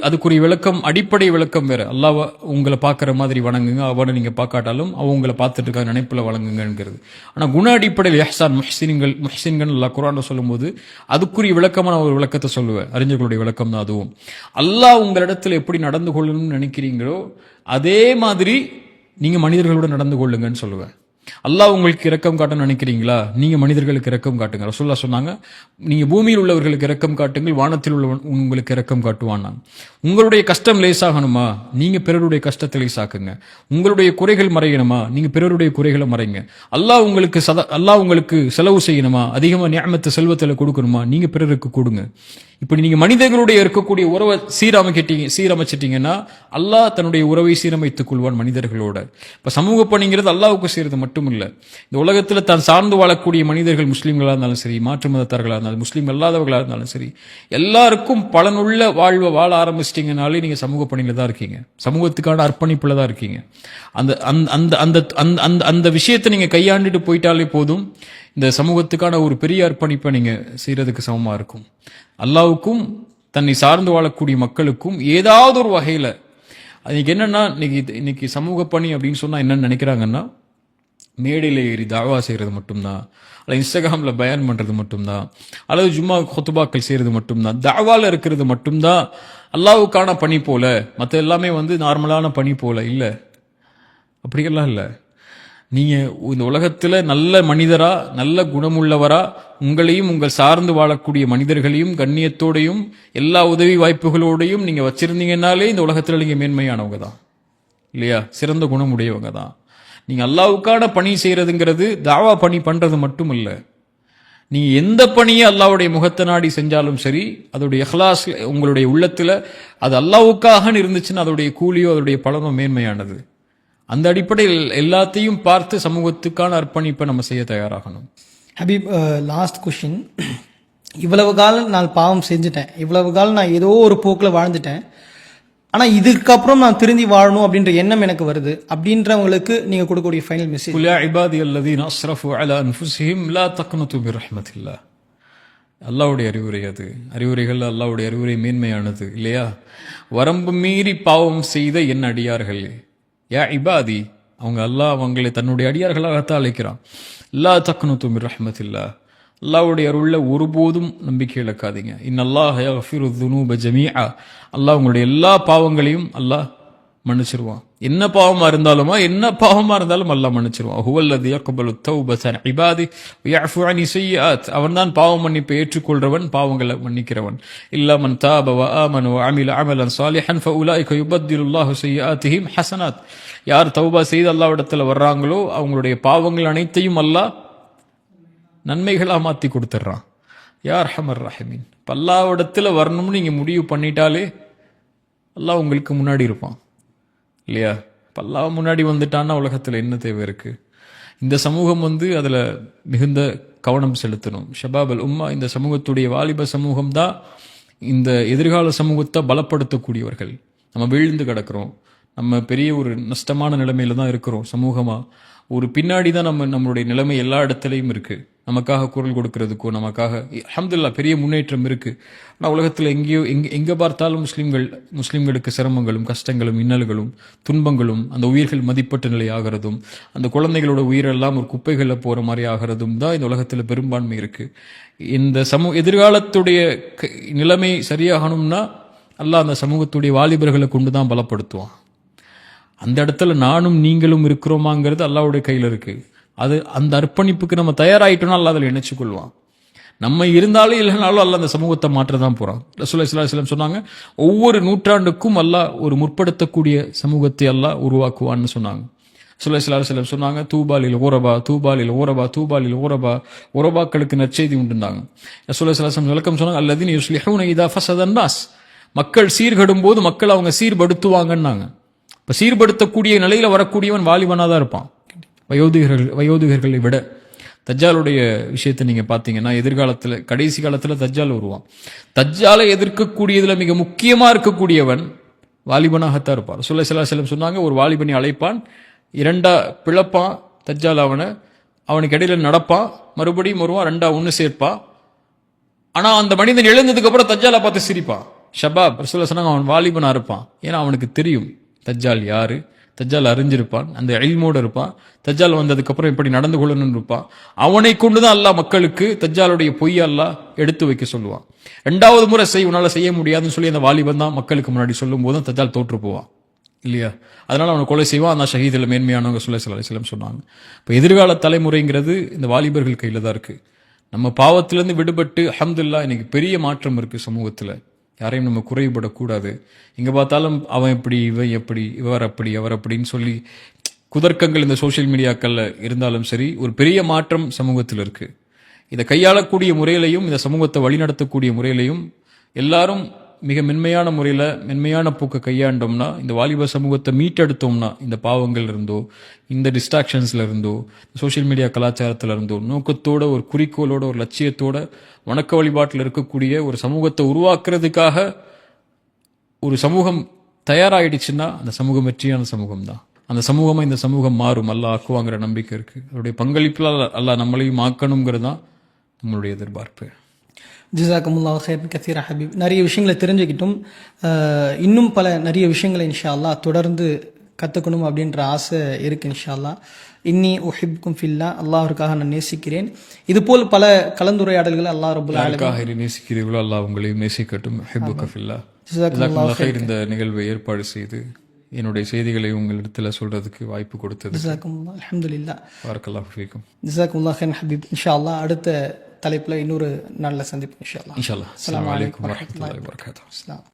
அதுக்குரிய விளக்கம், அடிப்படை விளக்கம் வேற. அல்லாஹ் உங்களை பார்க்குற மாதிரி வணங்குங்க, அவனை நீங்க பார்க்காட்டாலும் அவங்களை பார்த்துட்டு இருக்க நினைப்புல வணங்குங்கிறது. ஆனா குண அடிப்படையில் எஹ்சான் முஹ்சின்கள் அல்லாஹ் குர்ஆன்ல சொல்லும் போது அதுக்குரிய விளக்கமான ஒரு விளக்கத்தை சொல்லுவேன். அறிஞர்களுடைய விளக்கம் தான் அதுவும். அல்லாஹ் உங்களிடத்துல எப்படி நடந்து கொள்ளணும்னு நினைக்கிறீங்களோ அதே மாதிரி நீங்க மனிதர்களோட நடந்து கொள்ளுங்கன்னு சொல்லுவேன். அல்லாஹ் உங்களுக்கு இரக்கம் காட்ட நினைக்கிறீங்களா, நீங்க மனிதர்களுக்கு இரக்கம் காட்டுங்க. ரசூலுல்லாஹ் சொன்னாங்க, நீங்க பூமியில் உள்ளவர்களுக்கு இரக்கம் காட்டுங்கள், வானத்தில் உள்ளவன் உங்களுக்கு இரக்கம் காட்டுவான். உங்களுடைய கஷ்டம் லேசாகணுமா, நீங்க பிறருடைய கஷ்டத்தை லேசாக்குங்க. உங்களுடைய குறைகள் மறையணுமா, நீங்க பிறருடைய குறைகளை மறைங்க. அல்லாஹ் உங்களுக்கு செலவு செய்யணுமா, அதிகமா நியமத்து செல்வத்தில் கொடுக்கணுமா, நீங்க பிறருக்கு கொடுங்க. இப்படி நீங்க மனிதர்களுடைய இருக்கக்கூடிய உறவை சீரமைச்சிட்டீங்கன்னா அல்லாஹ் தன்னுடைய உறவை சீரமைத்துக் கொள்வான் மனிதர்களோட. இப்ப சமூக பணிங்கிறது அல்லாஹ்வுக்கு செய்யறது மட்டும் இல்ல, இந்த உலகத்துல தான் சார்ந்து வாழக்கூடிய மனிதர்கள் முஸ்லீம்களா இருந்தாலும் சரி, மாற்று மதத்தார்களா இருந்தாலும், முஸ்லீம் அல்லாதவர்களா இருந்தாலும் சரி, எல்லாருக்கும் பலனுள்ள வாழ்வை வாழ ஆரம்பிச்சிட்டீங்கனாலே நீங்க சமூக பணியில தான் இருக்கீங்க, சமூகத்துக்கான அர்ப்பணிப்புல தான் இருக்கீங்க. அந்த விஷயத்தை நீங்க கையாண்டுட்டு போயிட்டாலே போதும், இந்த சமூகத்துக்கான ஒரு பெரிய அர்ப்பணிப்பை நீங்க செய்யறதுக்கு சமமா இருக்கும். அல்லாவுக்கும் தன்னை சார்ந்து வாழக்கூடிய மக்களுக்கும் ஏதாவது ஒரு வகையில அதுக்கு என்னன்னா, இன்னைக்கு சமூக பணி அப்படின்னு சொன்னா என்னன்னு நினைக்கிறாங்கன்னா, மேடையில ஏறி தாவா செய்யறது மட்டும்தான், அல்லது இன்ஸ்டாகிராம்ல பயான் பண்றது மட்டும்தான், அல்லது ஜும்மா குத்துபாக்கள் செய்யறது மட்டும்தான், தாவால இருக்கிறது மட்டும்தான் அல்லாவுக்கான பணி போல, மற்ற எல்லாமே நார்மலான பணி போல இல்ல. அப்படியெல்லாம் இல்லை. நீங்க இந்த உலகத்துல நல்ல மனிதரா, நல்ல குணமுள்ளவரா, உங்களையும் உங்கள் சார்ந்து வாழக்கூடிய மனிதர்களையும் கண்ணியத்தோடையும் எல்லா உதவி வாய்ப்புகளோடையும் நீங்க வச்சிருந்தீங்கன்னாலே இந்த உலகத்துல நீங்க மேன்மையானவங்க தான் இல்லையா, சிறந்த குணம் உடையவங்க தான். நீங்க அல்லாவுக்கான பணி செய்யறதுங்கிறது தாவா பணி பண்றது மட்டும் இல்ல, நீங்க எந்த பணியை அல்லாவுடைய முகத்தை நாடி செஞ்சாலும் சரி, அதோடைய இஹ்லாஸ் உங்களுடைய உள்ளத்துல அது அல்லாவுக்காக இருந்துச்சுன்னா அதோடைய கூலியோ அதோடைய பலனோ மேன்மையானது. அந்த அடிப்படையில் எல்லாத்தையும் பார்த்து சமூகத்துக்கான அர்ப்பணிப்பை நம்ம செய்ய தயாராகணும். ஹபீப், லாஸ்ட் கொஸ்டின். இவ்வளவு காலம் நான் பாவம் செஞ்சுட்டேன், இவ்வளவு காலம் நான் ஏதோ ஒரு போக்கில் வாழ்ந்துட்டேன், ஆனால் இதுக்கப்புறம் நான் திருந்தி வாழணும் அப்படின்ற எண்ணம் எனக்கு வருது அப்படின்றவங்களுக்கு நீங்கள் கொடுக்கக்கூடிய ஃபைனல் மெசேஜ்? குல் யா இபாதியல்லதீன அஸ்ரஃபு அலா அன்ஃபுஸிஹிம் லா தக்னது மிர் ரஹ்மத்தில்லாஹ். அல்லாஹ்வுடைய அறிவுரை அது. அறிவுரைகள் அல்லாஹ்வுடைய அறிவுரை மேன்மையானது இல்லையா. வரம்பு மீறி பாவம் செய்த என் அடியார்கள், யா இபாதி, அவங்க அல்லாஹ் அவங்களை தன்னுடைய அடியார்களாகத்தான் அழைக்கிறான். லா தக்னது மிர் ரஹ்மத்தில்லாஹ், அல்லாஹ்வுடைய அருள்ல ஒருபோதும் நம்பிக்கை இழக்காதீங்க. இன்னல்லாஹ யக்ஃபிரு ذுனூப ஜமீஆ, அல்லாஹ் உங்களுடைய எல்லா பாவங்களையும் அல்லாஹ் மன்னிச்சிருவான். என்ன பாவமா இருந்தாலும் அல்லாஹ் மன்னிச்சிருவான். ஹுவல்லதி யக்பலு தௌபத அன் இபாதி வ யஃபு அன் ஸய்யிஆத், அவன்தான் பாவம் மன்னிப்பை ஏற்றுக்கொள்றவன், பாவங்களை மன்னிக்கிறவன். இல்லா மன் தாப வ ஆமன வ அமில அமலன் ஸாலிஹன் ஃபஉலாயிக யுபத்திலுல்லாஹு ஸய்யிஆத்திஹிம் ஹஸனாத். யார் தௌபா செய்து அல்லாஹ்விடத்துல வர்றாங்களோ அவங்களுடைய பாவங்கள் அனைத்தையும் அல்லாஹ் நன்மைகளா மாத்தி கொடுத்துட்றான். யா அர்ஹமர் ரஹீமீன். அல்லாஹ்விடத்துல வரணும்னு நீங்க முடிவு பண்ணிட்டாலே அல்லாஹ் உங்களுக்கு முன்னாடி இருப்பான் இல்லையா. அல்லாஹ் முன்னாடி வந்துட்டான்னா உலகத்துல என்ன தேவை இருக்கு? இந்த சமூகம் அதுல மிகுந்த கவனம் செலுத்தணும். ஷபாப் அல் உம்மா, இந்த சமூகத்துடைய வாலிப சமூகம் தான் இந்த எதிர்கால சமூகத்தை பலப்படுத்தக்கூடியவர்கள். நம்ம வீழ்ந்து கிடக்கிறோம், நம்ம பெரிய ஒரு நஷ்டமான நிலைமையில தான் இருக்கிறோம் சமூகமா. ஒரு பின்னாடி தான் நம்மளுடைய நிலைமை எல்லா இடத்துலையும் இருக்கு. நமக்காக குரல் கொடுக்கறதுக்கோ நமக்காக அல்ஹம்துலில்லாஹ் பெரிய முன்னேற்றம் இருக்கு. ஆனால் உலகத்தில் எங்க பார்த்தாலும் முஸ்லிம்களுக்கு சிரமங்களும் கஷ்டங்களும் இன்னல்களும் துன்பங்களும், அந்த உயிர்கள் மதிப்பட்ட நிலை ஆகிறதும், அந்த குழந்தைகளோட உயிரெல்லாம் ஒரு குப்பைகளில் போற மாதிரி ஆகிறதும் தான் இந்த உலகத்தில் பெரும்பான்மை இருக்கு. இந்த எதிர்காலத்துடைய நிலைமை சரியாகணும்னா அல்லாஹ் அந்த சமூகத்துடைய வாலிபர்களை கொண்டு தான் பலப்படுத்துவான். அந்த இடத்துல நானும் நீங்களும் இருக்கிறோமாங்கிறது அல்லாஹ்வுடைய கையில் இருக்கு. அந்த அர்ப்பணிப்புக்கு நம்ம தயாராயிட்டோம்னா அல்லாஹ் அதில் இணைச்சு கொள்வான். நம்ம இருந்தாலும் இல்லைனாலும் அல்லாஹ் அந்த சமூகத்தை மாற்ற தான் போறான். ரசூலுல்லாஹி ஸல்லல்லாஹு அலைஹி வஸல்லம் சொன்னாங்க, ஒவ்வொரு நூற்றாண்டுக்கும் அல்லாஹ் ஒரு முற்படுத்தக்கூடிய சமூகத்தை அல்லாஹ் உருவாக்குவான்னு சொன்னாங்க. ரசூலுல்லாஹி ஸல்லல்லாஹு அலைஹி வஸல்லம் சொன்னாங்க, தூபாலில் ஓரபா தூபாலில் ஓரபா தூபாலில் ஓரபா, ஓரபாக்களுக்கு நற்செய்தி உண்டுந்தாங்க. ரசூலுல்லாஹி ஸல்லல்லாஹு அலைஹி வஸல்லம் விளக்கம் சொன்னாங்க, அல்லதீன யுஸ்லிஹூன இதா ஃபஸதன் நாஸ், மக்கள் சீர்கெடும் போது மக்கள் அவங்க சீர்படுத்துவாங்கன்னாங்க. இப்ப சீர்படுத்தக்கூடிய நிலையில வரக்கூடியவன் வாலிபனா தான் இருப்பான், வயோதிகர்களை விட. தஜ்ஜாலுடைய விஷயத்தை நீங்க பாத்தீங்கன்னா எதிர்காலத்துல கடைசி காலத்துல தஜ்ஜால் வருவான். தஜ்ஜாலை எதிர்க்கக்கூடியதுல மிக முக்கியமா இருக்கக்கூடியவன் வாலிபனாகத்தான் இருப்பார். ரசூலுல்லாஹி ஸல்லல்லாஹு அலைஹி வஸல்லம் சொன்னாங்க, ஒரு வாலிபனை அழைப்பான், இரண்டா பிளப்பான் தஜ்ஜால், அவனுக்கு இடையில நடப்பான், மறுபடியும் வருவான், ரெண்டா ஒன்னு சேர்ப்பான். ஆனா அந்த மனிதன் எழுந்ததுக்கு அப்புறம் தஜ்ஜாலை பார்த்து சிரிப்பான். ஷபாப் ரசூலுல்லாஹி சொன்னாங்க, அவன் வாலிபனா இருப்பான். ஏன்னா அவனுக்கு தெரியும் தஜ்ஜால் யாரு, தஜ்ஜால் அறிஞ்சிருப்பான், அந்த இல்மோடு இருப்பான். தஜ்ஜால் வந்ததுக்கு அப்புறம் எப்படி நடந்து கொள்ளணும்னு இருப்பான். அவனை கொண்டுதான் அல்லாஹ் மக்களுக்கு தஜ்ஜாலுடைய பொய்யை அல்லாஹ் எடுத்து வைக்க சொல்லுவான். ரெண்டாவது முறை உன்னால செய்ய முடியாதுன்னு சொல்லி அந்த வாலிபன் தான் மக்களுக்கு முன்னாடி சொல்லும் போதும் தஜ்ஜால் தோற்று போவான் இல்லையா. அதனால அவனை கொலை செய்வான். அந்த ஷஹீதில் மேன்மையானவங்க ஸல்லல்லாஹு அலைஹி வஸல்லம் சொன்னாங்க. இப்போ எதிர்கால தலைமுறைங்கிறது இந்த வாலிபர்கள் கையில தான் இருக்கு. நம்ம பாவத்திலிருந்து விடுபட்டு அல்ஹம்துலில்லாஹ் இன்னைக்கு பெரிய மாற்றம் இருக்கு சமூகத்துல. யாரையும் நம்ம குறைபடக்கூடாது. இங்க பார்த்தாலும் அவன் எப்படி, இவன் எப்படி, இவர் அப்படி, அவர் அப்படின்னு சொல்லி குதர்க்கங்கள் இந்த சோசியல் மீடியாக்கள்ல இருந்தாலும் சரி, ஒரு பெரிய மாற்றம் சமூகத்தில் இருக்கு. இதை கையாளக்கூடிய முறையிலையும் இந்த சமூகத்தை வழிநடத்தக்கூடிய முறையிலையும் எல்லாரும் மிக மென்மையான முறையில மென்மையான போக்கை கையாண்டோம்னா, இந்த வாலிப சமூகத்தை மீட்டெடுத்தோம்னா, இந்த பாவங்கள் இருந்தோ, இந்த டிஸ்ட்ராக்ஷன்ஸ்ல இருந்தோ, சோசியல் மீடியா கலாச்சாரத்துல இருந்தோ, நோக்கத்தோட, ஒரு குறிக்கோளோட, ஒரு லட்சியத்தோட வணக்க வழிபாட்டில் இருக்கக்கூடிய ஒரு சமூகத்தை உருவாக்குறதுக்காக ஒரு சமூகம் தயாராயிடுச்சுன்னா அந்த சமூகம் வெற்றியான சமூகம் தான். அந்த சமூகமா இந்த சமூகம் மாறும், அல்லாஹ் ஆக்குவாங்கிற நம்பிக்கை இருக்கு. அவருடைய பங்களிப்பில் அல்லாஹ் நம்மளையும் ஆக்கணுங்கிறது தான் நம்மளுடைய எதிர்பார்ப்பு. ஜிசாக்கமுல்லாஹ் ஹைரன் கசீரா ஹபீப். நிறைய விஷயங்களை தெரிஞ்சுக்கிட்டும், இன்னும் பல நிறைய விஷயங்களை இன்ஷா அல்லாஹ் தொடர்ந்து கற்றுக்கணும் அப்படின்ற ஆசை இருக்கு இன்ஷா அல்லாஹ். இன்னி உஹிப்கும் ஃபில்லா, அல்லாஹ்வுக்காக நான் நேசிக்கிறேன். இதுபோல் பல கலந்துரையாடல்களை அல்லாஹ் ரப்புல் ஆலமீன் நேசிக்கிறீர்களோ அல்லாஹ் உங்களையும் நேசிக்கட்டும். உஹிப்புக ஃபில்லா. ஜஸாக்கல்லாஹு கைர். இந்த நிகழ்வை ஏற்பாடு செய்து என்னுடைய செய்திகளை உங்களிடத்துல சொல்றதுக்கு வாய்ப்பு கொடுத்தது ஜஸாக்கமுல்லாஹ். அல்ஹம்துலில்லாஹ். பாரக்கல்லாஹு ஃபீக்கும். ஜஸாக்கமுல்லாஹ் ஹைரன் ஹபீப். இன்ஷா அல்லாஹ் அடுத்த தலைப்புல இன்னொரு நாளில் சந்திப்போம் இன்ஷா அல்லாஹ். இன்ஷா அல்லாஹ். அஸ்ஸலாமு அலைக்கும் வரஹ்மத்துல்லாஹி வபரகாத்துஹு.